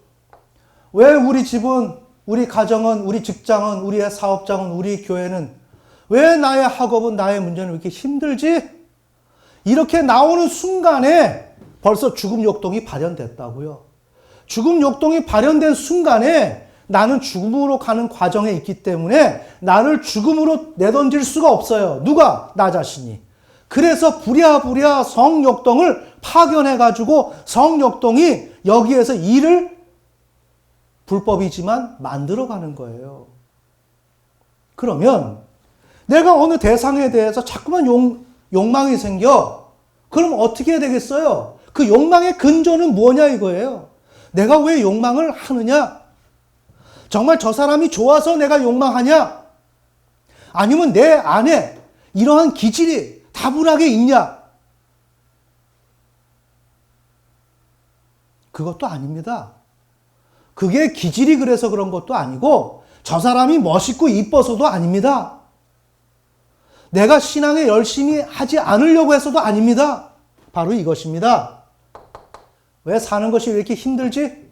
왜 우리 집은, 우리 가정은, 우리 직장은, 우리의 사업장은, 우리 교회는, 왜 나의 학업은, 나의 문제는 왜 이렇게 힘들지? 이렇게 나오는 순간에 벌써 죽음 욕동이 발현됐다고요. 죽음 욕동이 발현된 순간에 나는 죽음으로 가는 과정에 있기 때문에 나를 죽음으로 내던질 수가 없어요. 누가? 나 자신이. 그래서 부랴부랴 성욕동을 파견해가지고 성욕동이 여기에서 일을 불법이지만 만들어가는 거예요. 그러면 내가 어느 대상에 대해서 자꾸만 욕망이 생겨. 그럼 어떻게 해야 되겠어요? 그 욕망의 근저는 뭐냐 이거예요. 내가 왜 욕망을 하느냐? 정말 저 사람이 좋아서 내가 욕망하냐? 아니면 내 안에 이러한 기질이 다분하게 있냐? 그것도 아닙니다. 그게 기질이 그래서 그런 것도 아니고 저 사람이 멋있고 이뻐서도 아닙니다. 내가 신앙에 열심히 하지 않으려고 해서도 아닙니다. 바로 이것입니다. 왜 사는 것이 왜 이렇게 힘들지?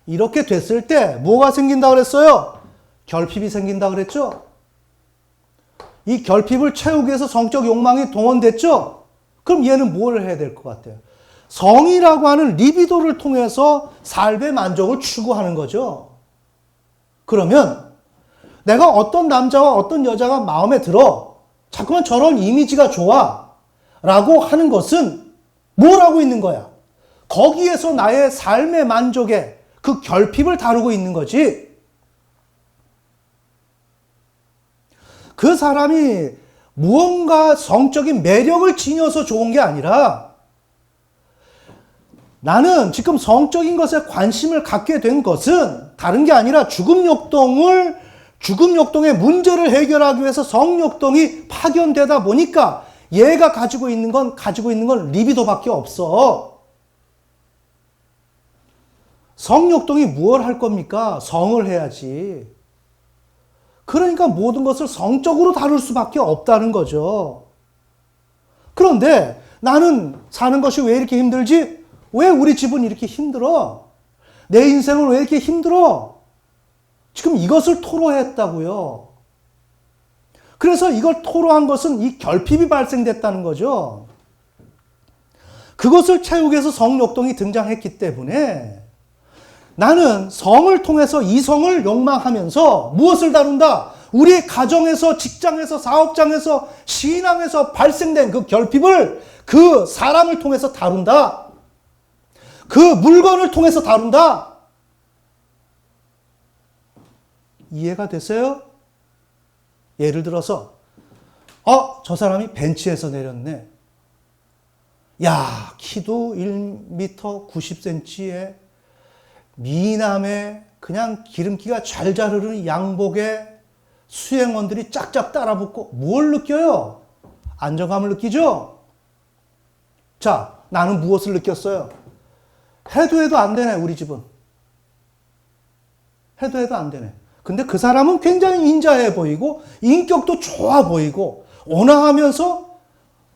이렇게 됐을 때 뭐가 생긴다 그랬어요? 결핍이 생긴다 그랬죠? 이 결핍을 채우기 위해서 성적 욕망이 동원됐죠? 그럼 얘는 뭘 해야 될 것 같아요? 성이라고 하는 리비도를 통해서 삶의 만족을 추구하는 거죠. 그러면 내가 어떤 남자와 어떤 여자가 마음에 들어 자꾸만 저런 이미지가 좋아 라고 하는 것은 뭘 하고 있는 거야? 거기에서 나의 삶의 만족에 그 결핍을 다루고 있는 거지. 그 사람이 무언가 성적인 매력을 지녀서 좋은 게 아니라 나는 지금 성적인 것에 관심을 갖게 된 것은 다른 게 아니라 죽음 욕동의 문제를 해결하기 위해서 성욕동이 파견되다 보니까 얘가 가지고 있는 건 리비도밖에 없어. 성욕동이 무엇을 할 겁니까? 성을 해야지. 그러니까 모든 것을 성적으로 다룰 수밖에 없다는 거죠. 그런데 나는 사는 것이 왜 이렇게 힘들지? 왜 우리 집은 이렇게 힘들어? 내 인생은 왜 이렇게 힘들어? 지금 이것을 토로했다고요. 그래서 이걸 토로한 것은 이 결핍이 발생됐다는 거죠. 그것을 채우기 위해서 성욕동이 등장했기 때문에 나는 성을 통해서 이성을 욕망하면서 무엇을 다룬다? 우리 가정에서, 직장에서, 사업장에서, 신앙에서 발생된 그 결핍을 그 사람을 통해서 다룬다. 그 물건을 통해서 다룬다. 이해가 되세요? 예를 들어서 저 사람이 벤치에서 내렸네. 야, 키도 1m 90cm에 미남에 그냥 기름기가 잘 흐르는 양복에 수행원들이 짝짝 따라붙고 뭘 느껴요? 안정감을 느끼죠? 자, 나는 무엇을 느꼈어요? 해도 안 되네, 우리 집은. 해도 안 되네. 근데 그 사람은 굉장히 인자해 보이고 인격도 좋아 보이고 온화하면서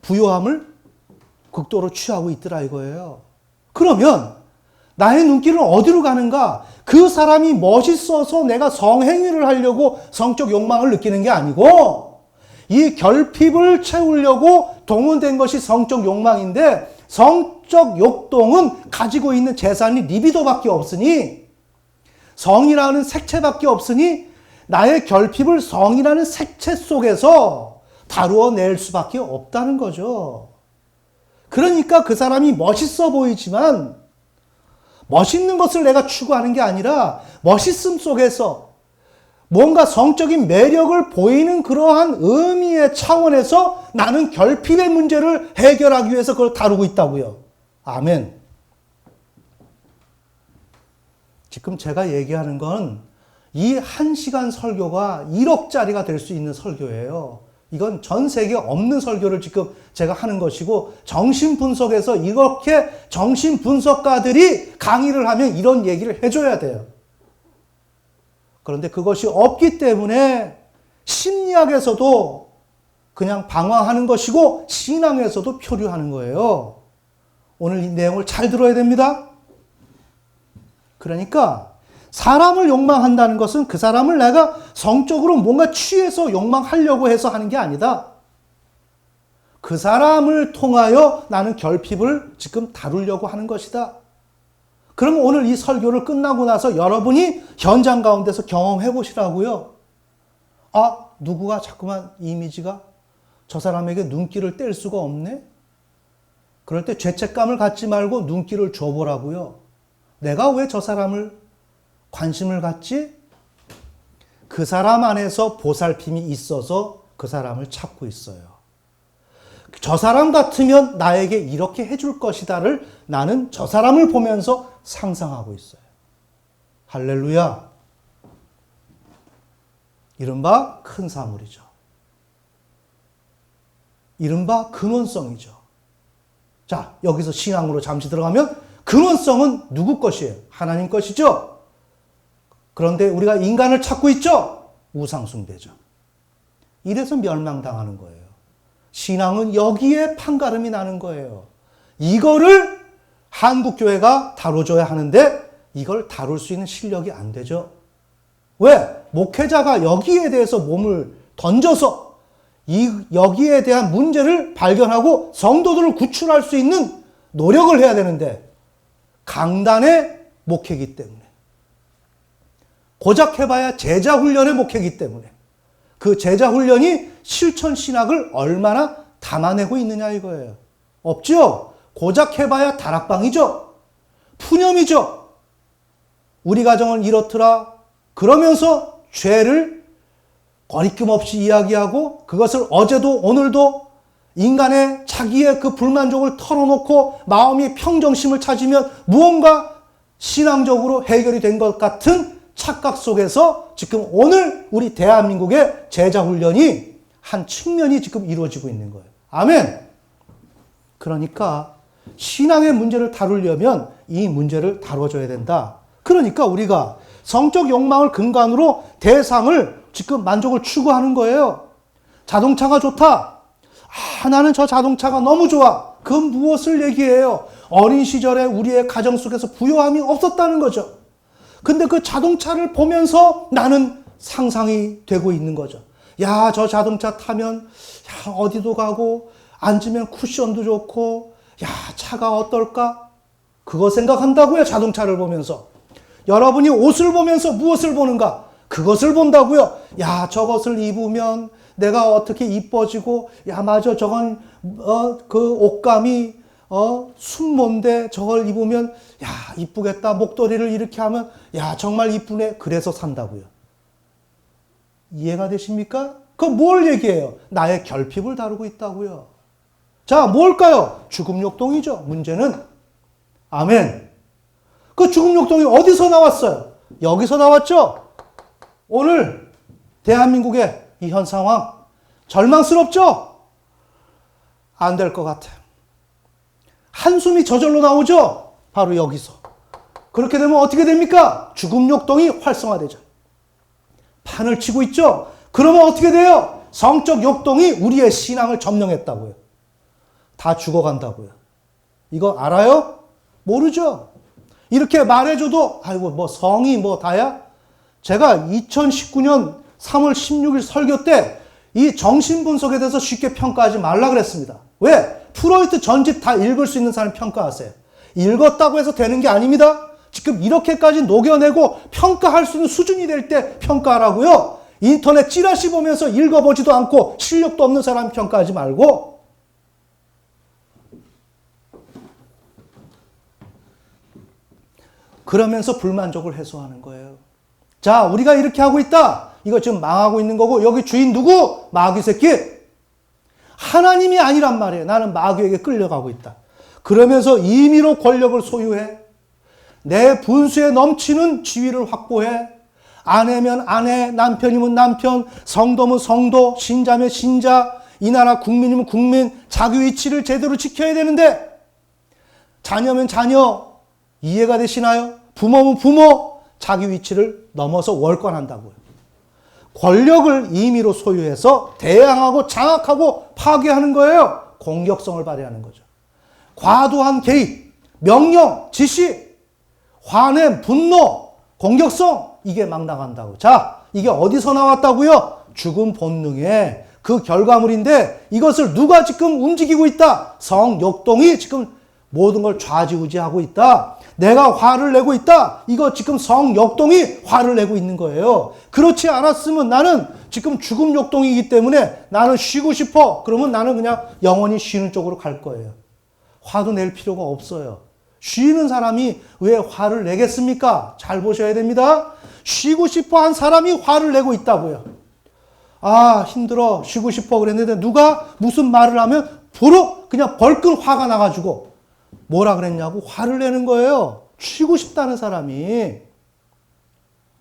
부요함을 극도로 취하고 있더라 이거예요. 그러면 나의 눈길은 어디로 가는가? 그 사람이 멋있어서 내가 성행위를 하려고 성적 욕망을 느끼는 게 아니고 이 결핍을 채우려고 동원된 것이 성적 욕망인데 성적 욕동은 가지고 있는 재산이 리비도밖에 없으니 성이라는 색채밖에 없으니 나의 결핍을 성이라는 색채 속에서 다루어낼 수밖에 없다는 거죠. 그러니까 그 사람이 멋있어 보이지만 멋있는 것을 내가 추구하는 게 아니라 멋있음 속에서 뭔가 성적인 매력을 보이는 그러한 의미의 차원에서 나는 결핍의 문제를 해결하기 위해서 그걸 다루고 있다고요. 아멘. 지금 제가 얘기하는 건 이 1시간 설교가 1억짜리가 될 수 있는 설교예요. 이건 전 세계에 없는 설교를 지금 제가 하는 것이고, 정신분석에서 이렇게 정신분석가들이 강의를 하면 이런 얘기를 해줘야 돼요. 그런데 그것이 없기 때문에 심리학에서도 그냥 방황하는 것이고 신앙에서도 표류하는 거예요. 오늘 이 내용을 잘 들어야 됩니다. 그러니까 사람을 욕망한다는 것은 그 사람을 내가 성적으로 뭔가 취해서 욕망하려고 해서 하는 게 아니다. 그 사람을 통하여 나는 결핍을 지금 다루려고 하는 것이다. 그럼 오늘 이 설교를 끝나고 나서 여러분이 현장 가운데서 경험해 보시라고요. 아, 누구가 자꾸만 이미지가 저 사람에게 눈길을 뗄 수가 없네? 그럴 때 죄책감을 갖지 말고 눈길을 줘보라고요. 내가 왜 저 사람을 관심을 갖지? 그 사람 안에서 보살핌이 있어서 그 사람을 찾고 있어요. 저 사람 같으면 나에게 이렇게 해줄 것이다를 나는 저 사람을 보면서 상상하고 있어요. 할렐루야. 이른바 큰 사물이죠. 이른바 근원성이죠. 자, 여기서 신앙으로 잠시 들어가면 근원성은 누구 것이에요? 하나님 것이죠. 그런데 우리가 인간을 찾고 있죠? 우상숭배죠. 이래서 멸망당하는 거예요. 신앙은 여기에 판가름이 나는 거예요. 이거를 한국교회가 다뤄줘야 하는데 이걸 다룰 수 있는 실력이 안 되죠. 왜? 목회자가 여기에 대해서 몸을 던져서 여기에 대한 문제를 발견하고 성도들을 구출할 수 있는 노력을 해야 되는데 강단의 목회이기 때문에 고작 해봐야 제자 훈련의 목회이기 때문에 그 제자 훈련이 실천 신학을 얼마나 담아내고 있느냐 이거예요. 없죠? 고작 해봐야 다락방이죠. 푸념이죠. 우리 가정은 이렇더라. 그러면서 죄를 거리낌 없이 이야기하고 그것을 어제도 오늘도 인간의 자기의 그 불만족을 털어놓고 마음이 평정심을 찾으면 무언가 신앙적으로 해결이 된 것 같은 착각 속에서 지금 오늘 우리 대한민국의 제자훈련이 한 측면이 지금 이루어지고 있는 거예요. 아멘. 그러니까 신앙의 문제를 다루려면 이 문제를 다뤄줘야 된다. 그러니까 우리가 성적 욕망을 근간으로 대상을 지금 만족을 추구하는 거예요. 자동차가 좋다. 아, 나는 저 자동차가 너무 좋아. 그건 무엇을 얘기해요? 어린 시절에 우리의 가정 속에서 부요함이 없었다는 거죠. 근데 그 자동차를 보면서 나는 상상이 되고 있는 거죠. 야, 저 자동차 타면 야, 어디도 가고 앉으면 쿠션도 좋고 야, 차가 어떨까? 그거 생각한다고요, 자동차를 보면서. 여러분이 옷을 보면서 무엇을 보는가? 그것을 본다고요. 야, 저것을 입으면 내가 어떻게 이뻐지고 야, 맞아, 저건 그 옷감이 순모인데 저걸 입으면 야, 이쁘겠다. 목도리를 이렇게 하면 야, 정말 이쁘네. 그래서 산다고요. 이해가 되십니까? 그 뭘 얘기해요? 나의 결핍을 다루고 있다고요. 자, 뭘까요? 죽음 욕동이죠. 문제는. 아멘. 그 죽음 욕동이 어디서 나왔어요? 여기서 나왔죠. 오늘 대한민국의 이 현 상황 절망스럽죠? 안 될 것 같아요. 한숨이 저절로 나오죠? 바로 여기서. 그렇게 되면 어떻게 됩니까? 죽음 욕동이 활성화되죠. 판을 치고 있죠? 그러면 어떻게 돼요? 성적 욕동이 우리의 신앙을 점령했다고요. 다 죽어간다고요. 이거 알아요? 모르죠? 이렇게 말해줘도 아이고 뭐 성이 뭐 다야? 제가 2019년 3월 16일 설교 때 이 정신분석에 대해서 쉽게 평가하지 말라 그랬습니다. 왜? 프로이트 전집 다 읽을 수 있는 사람 평가하세요. 읽었다고 해서 되는 게 아닙니다. 지금 이렇게까지 녹여내고 평가할 수 있는 수준이 될 때 평가하라고요. 인터넷 찌라시 보면서 읽어보지도 않고 실력도 없는 사람 평가하지 말고. 그러면서 불만족을 해소하는 거예요. 자, 우리가 이렇게 하고 있다. 이거 지금 망하고 있는 거고 여기 주인 누구? 마귀 새끼. 하나님이 아니란 말이에요. 나는 마귀에게 끌려가고 있다. 그러면서 임의로 권력을 소유해. 내 분수에 넘치는 지위를 확보해. 아내면 아내, 남편이면 남편, 성도면 성도, 신자면 신자, 이 나라 국민이면 국민, 자기 위치를 제대로 지켜야 되는데, 자녀면 자녀, 이해가 되시나요? 부모면 부모, 자기 위치를 넘어서 월권한다고요. 권력을 임의로 소유해서 대항하고 장악하고 파괴하는 거예요. 공격성을 발휘하는 거죠. 과도한 개입, 명령, 지시, 화냄, 분노, 공격성, 이게 막 나간다고. 자, 이게 어디서 나왔다고요? 죽은 본능의 그 결과물인데 이것을 누가 지금 움직이고 있다? 성욕동이 지금 모든 걸 좌지우지하고 있다. 내가 화를 내고 있다. 이거 지금 성욕동이 화를 내고 있는 거예요. 그렇지 않았으면 나는 지금 죽음 욕동이기 때문에 나는 쉬고 싶어. 그러면 나는 그냥 영원히 쉬는 쪽으로 갈 거예요. 화도 낼 필요가 없어요. 쉬는 사람이 왜 화를 내겠습니까? 잘 보셔야 됩니다. 쉬고 싶어 한 사람이 화를 내고 있다고요. 아, 힘들어. 쉬고 싶어 그랬는데 누가 무슨 말을 하면 바로 그냥 벌끈 화가 나가지고 뭐라 그랬냐고 화를 내는 거예요. 쉬고 싶다는 사람이.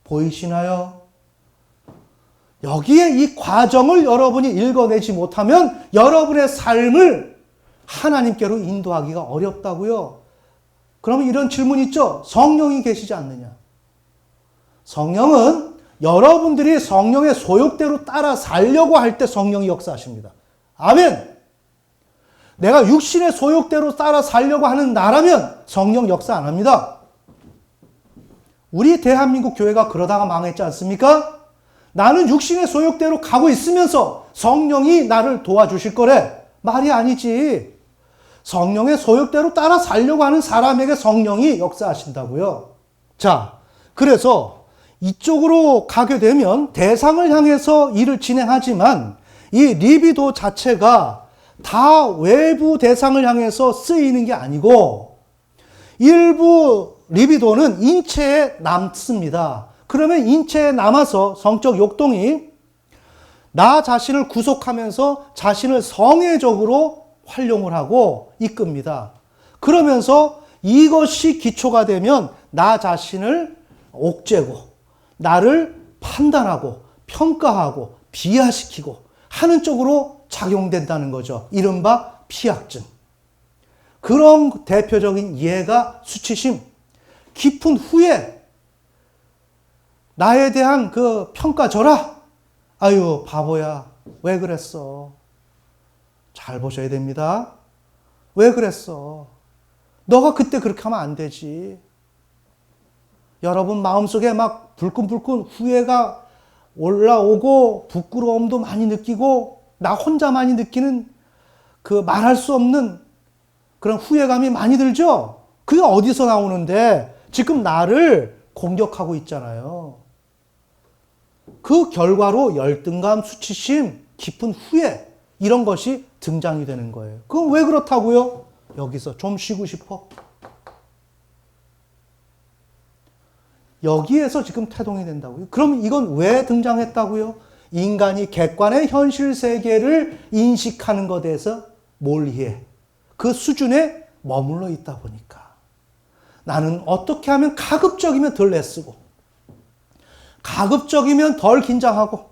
보이시나요? 여기에 이 과정을 여러분이 읽어내지 못하면 여러분의 삶을 하나님께로 인도하기가 어렵다고요. 그러면 이런 질문 있죠? 성령이 계시지 않느냐? 성령은 여러분들이 성령의 소욕대로 따라 살려고 할 때 성령이 역사하십니다. 아멘! 내가 육신의 소욕대로 따라 살려고 하는 나라면 성령 역사 안 합니다. 우리 대한민국 교회가 그러다가 망했지 않습니까? 나는 육신의 소욕대로 가고 있으면서 성령이 나를 도와주실 거래. 말이 아니지. 성령의 소욕대로 따라 살려고 하는 사람에게 성령이 역사하신다고요. 자, 그래서 이쪽으로 가게 되면 대상을 향해서 일을 진행하지만 이 리비도 자체가 다 외부 대상을 향해서 쓰이는 게 아니고 일부 리비도는 인체에 남습니다. 그러면 인체에 남아서 성적 욕동이 나 자신을 구속하면서 자신을 성애적으로 활용을 하고 이끕니다. 그러면서 이것이 기초가 되면 나 자신을 옥죄고 나를 판단하고 평가하고 비하시키고 하는 쪽으로 작용된다는 거죠. 이른바 피약증. 그런 대표적인 예가 수치심, 깊은 후회, 나에 대한 그 평가절하. 아유, 바보야. 왜 그랬어? 잘 보셔야 됩니다. 왜 그랬어? 너가 그때 그렇게 하면 안 되지. 여러분 마음속에 막 불끈불끈 후회가 올라오고 부끄러움도 많이 느끼고 나 혼자 많이 느끼는 그 말할 수 없는 그런 후회감이 많이 들죠? 그게 어디서 나오는데 지금 나를 공격하고 있잖아요. 그 결과로 열등감, 수치심, 깊은 후회 이런 것이 등장이 되는 거예요. 그건 왜 그렇다고요? 여기서 좀 쉬고 싶어. 여기에서 지금 태동이 된다고요. 그럼 이건 왜 등장했다고요? 인간이 객관의 현실 세계를 인식하는 것에 대해서 몰리해. 그 수준에 머물러 있다 보니까. 나는 어떻게 하면 가급적이면 덜 애쓰고, 가급적이면 덜 긴장하고,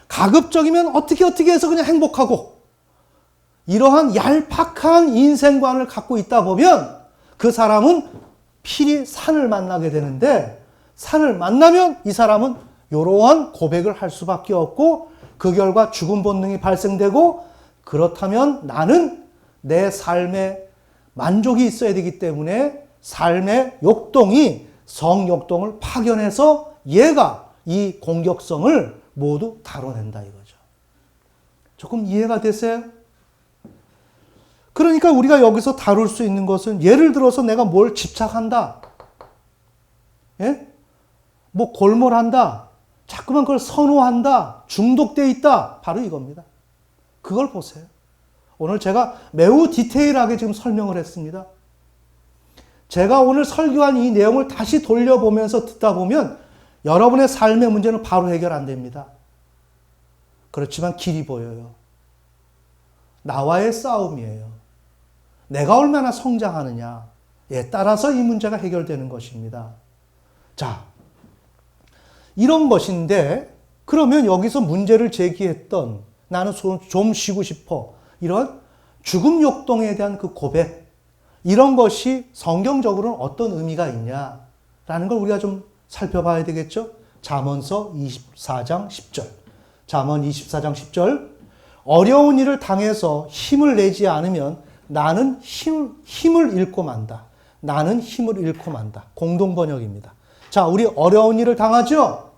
가급적이면 어떻게 해서 그냥 행복하고, 이러한 얄팍한 인생관을 갖고 있다 보면 그 사람은 필히 산을 만나게 되는데 산을 만나면 이 사람은 이러한 고백을 할 수밖에 없고 그 결과 죽음 본능이 발생되고 그렇다면 나는 내 삶에 만족이 있어야 되기 때문에 삶의 욕동이 성욕동을 파견해서 얘가 이 공격성을 모두 다뤄낸다 이거죠. 조금 이해가 되세요? 그러니까 우리가 여기서 다룰 수 있는 것은 예를 들어서 내가 뭘 집착한다. 예? 뭐 골몰한다. 자꾸만 그걸 선호한다. 중독돼 있다. 바로 이겁니다. 그걸 보세요. 오늘 제가 매우 디테일하게 지금 설명을 했습니다. 제가 오늘 설교한 이 내용을 다시 돌려보면서 듣다 보면 여러분의 삶의 문제는 바로 해결 안 됩니다. 그렇지만 길이 보여요. 나와의 싸움이에요. 내가 얼마나 성장하느냐에 따라서 이 문제가 해결되는 것입니다. 자, 이런 것인데, 그러면 여기서 문제를 제기했던 나는 좀 쉬고 싶어, 이런 죽음 욕동에 대한 그 고백, 이런 것이 성경적으로는 어떤 의미가 있냐라는 걸 우리가 좀 살펴봐야 되겠죠. 잠언서 24장 10절. 잠언 24장 10절. 어려운 일을 당해서 힘을 내지 않으면 나는 힘을 잃고 만다. 나는 힘을 잃고 만다. 공동 번역입니다. 자, 우리 어려운 일을 당하죠?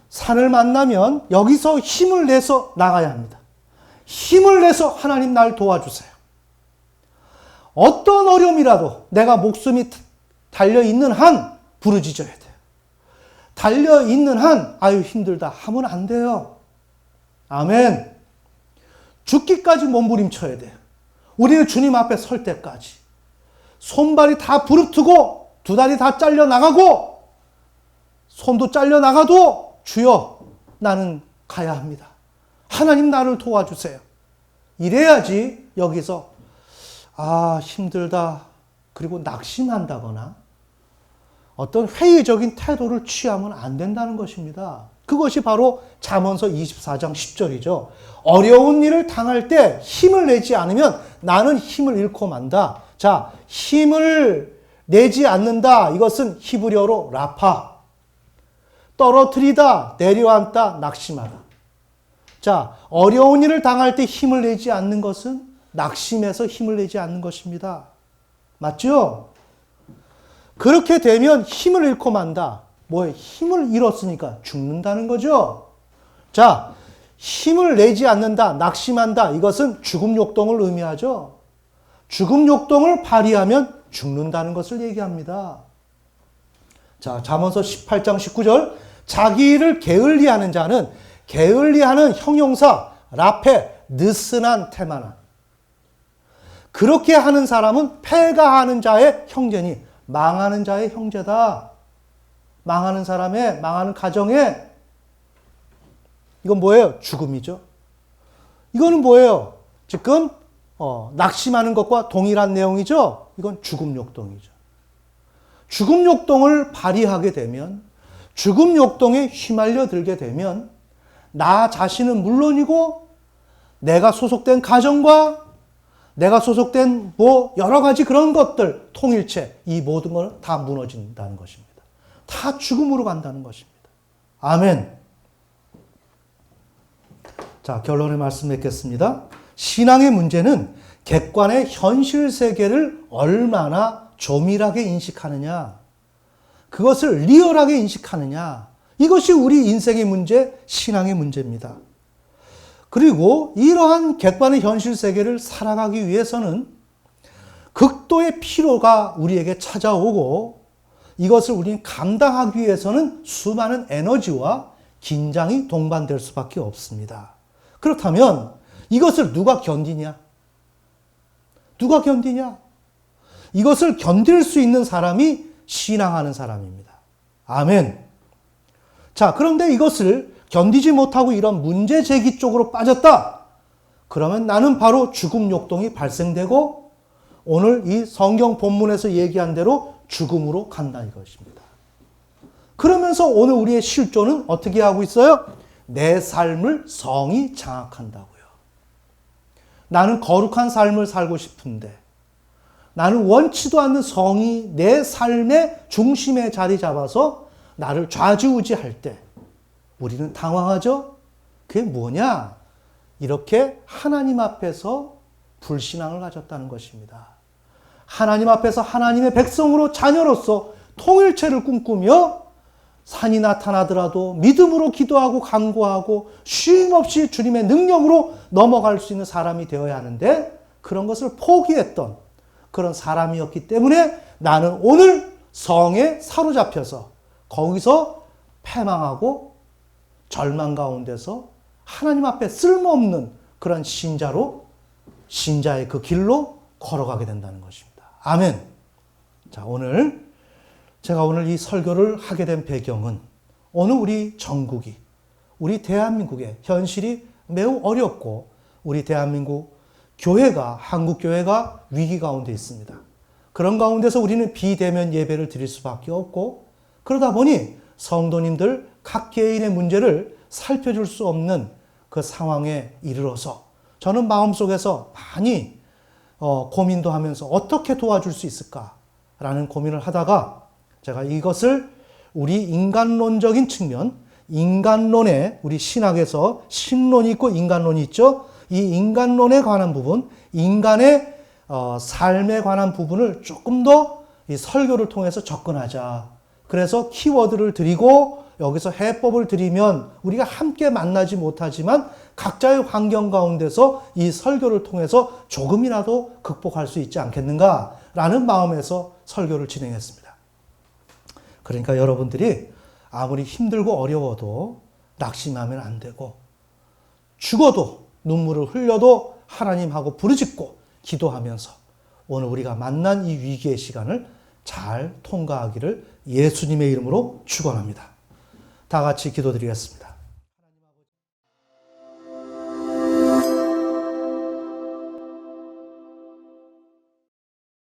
산을 만나면 여기서 힘을 내서 나가야 합니다. 힘을 내서 하나님 날 도와주세요. 어떤 어려움이라도 내가 목숨이 달려있는 한 부르짖어야 돼요. 달려있는 한 아유 힘들다 하면 안 돼요. 아멘. 죽기까지 몸부림쳐야 돼요. 우리는 주님 앞에 설 때까지 손발이 다 부릅뜨고 두 다리 다 잘려나가고 손도 잘려나가도 주여 나는 가야 합니다. 하나님 나를 도와주세요. 이래야지 여기서 힘들다 그리고 낙심한다거나 어떤 회의적인 태도를 취하면 안 된다는 것입니다. 그것이 바로 잠언서 24장 10절이죠. 어려운 일을 당할 때 힘을 내지 않으면 나는 힘을 잃고 만다. 자, 힘을 내지 않는다. 이것은 히브리어로 라파. 떨어뜨리다, 내려앉다, 낙심하다. 자, 어려운 일을 당할 때 힘을 내지 않는 것은 낙심해서 힘을 내지 않는 것입니다. 맞죠? 그렇게 되면 힘을 잃고 만다. 뭐에 힘을 잃었으니까 죽는다는 거죠. 자, 힘을 내지 않는다, 낙심한다. 이것은 죽음 욕동을 의미하죠. 죽음 욕동을 발휘하면 죽는다는 것을 얘기합니다. 자, 잠언서 18장 19절. 자기 일을 게을리하는 자는 게을리하는 형용사 라페 느슨한 태만한. 그렇게 하는 사람은 패가하는 자의 형제니 망하는 자의 형제다. 망하는 사람의 망하는 가정의 이건 뭐예요? 죽음이죠. 이거는 뭐예요? 지금 낙심하는 것과 동일한 내용이죠. 이건 죽음 욕동이죠. 죽음 욕동을 발휘하게 되면 죽음 욕동에 휘말려 들게 되면 나 자신은 물론이고 내가 소속된 가정과 내가 소속된 여러 가지 그런 것들 통일체 이 모든 걸 다 무너진다는 것입니다. 다 죽음으로 간다는 것입니다. 아멘. 자, 결론의 말씀 맺겠습니다. 신앙의 문제는 객관의 현실 세계를 얼마나 조밀하게 인식하느냐, 그것을 리얼하게 인식하느냐, 이것이 우리 인생의 문제, 신앙의 문제입니다. 그리고 이러한 객관의 현실 세계를 살아가기 위해서는 극도의 피로가 우리에게 찾아오고 이것을 우리는 감당하기 위해서는 수많은 에너지와 긴장이 동반될 수밖에 없습니다. 그렇다면 이것을 누가 견디냐? 누가 견디냐? 이것을 견딜 수 있는 사람이 신앙하는 사람입니다. 아멘. 자, 그런데 이것을 견디지 못하고 이런 문제 제기 쪽으로 빠졌다. 그러면 나는 바로 죽음 욕동이 발생되고 오늘 이 성경 본문에서 얘기한 대로 죽음으로 간다 이것입니다. 그러면서 오늘 우리의 실존은 어떻게 하고 있어요? 내 삶을 성이 장악한다고요. 나는 거룩한 삶을 살고 싶은데 나는 원치도 않는 성이 내 삶의 중심에 자리 잡아서 나를 좌지우지할 때 우리는 당황하죠? 그게 뭐냐? 이렇게 하나님 앞에서 불신앙을 가졌다는 것입니다. 하나님 앞에서 하나님의 백성으로 자녀로서 통일체를 꿈꾸며 산이 나타나더라도 믿음으로 기도하고 간구하고 쉼없이 주님의 능력으로 넘어갈 수 있는 사람이 되어야 하는데 그런 것을 포기했던 그런 사람이었기 때문에 나는 오늘 성에 사로잡혀서 거기서 패망하고 절망 가운데서 하나님 앞에 쓸모없는 그런 신자의 그 길로 걸어가게 된다는 것입니다. 아멘. 자, 제가 오늘 이 설교를 하게 된 배경은 오늘 우리 전국이, 우리 대한민국의 현실이 매우 어렵고 우리 대한민국 교회가, 한국교회가 위기 가운데 있습니다. 그런 가운데서 우리는 비대면 예배를 드릴 수밖에 없고 그러다 보니 성도님들 각 개인의 문제를 살펴줄 수 없는 그 상황에 이르러서 저는 마음속에서 많이 고민도 하면서 어떻게 도와줄 수 있을까라는 고민을 하다가 제가 이것을 우리 인간론적인 측면, 인간론에 우리 신학에서 신론이 있고 인간론이 있죠. 이 인간론에 관한 부분, 인간의 삶에 관한 부분을 조금 더 이 설교를 통해서 접근하자. 그래서 키워드를 드리고 여기서 해법을 드리면 우리가 함께 만나지 못하지만 각자의 환경 가운데서 이 설교를 통해서 조금이라도 극복할 수 있지 않겠는가라는 마음에서 설교를 진행했습니다. 그러니까 여러분들이 아무리 힘들고 어려워도 낙심하면 안 되고 죽어도 눈물을 흘려도 하나님하고 부르짖고 기도하면서 오늘 우리가 만난 이 위기의 시간을 잘 통과하기를 예수님의 이름으로 축원합니다. 다 같이 기도드리겠습니다.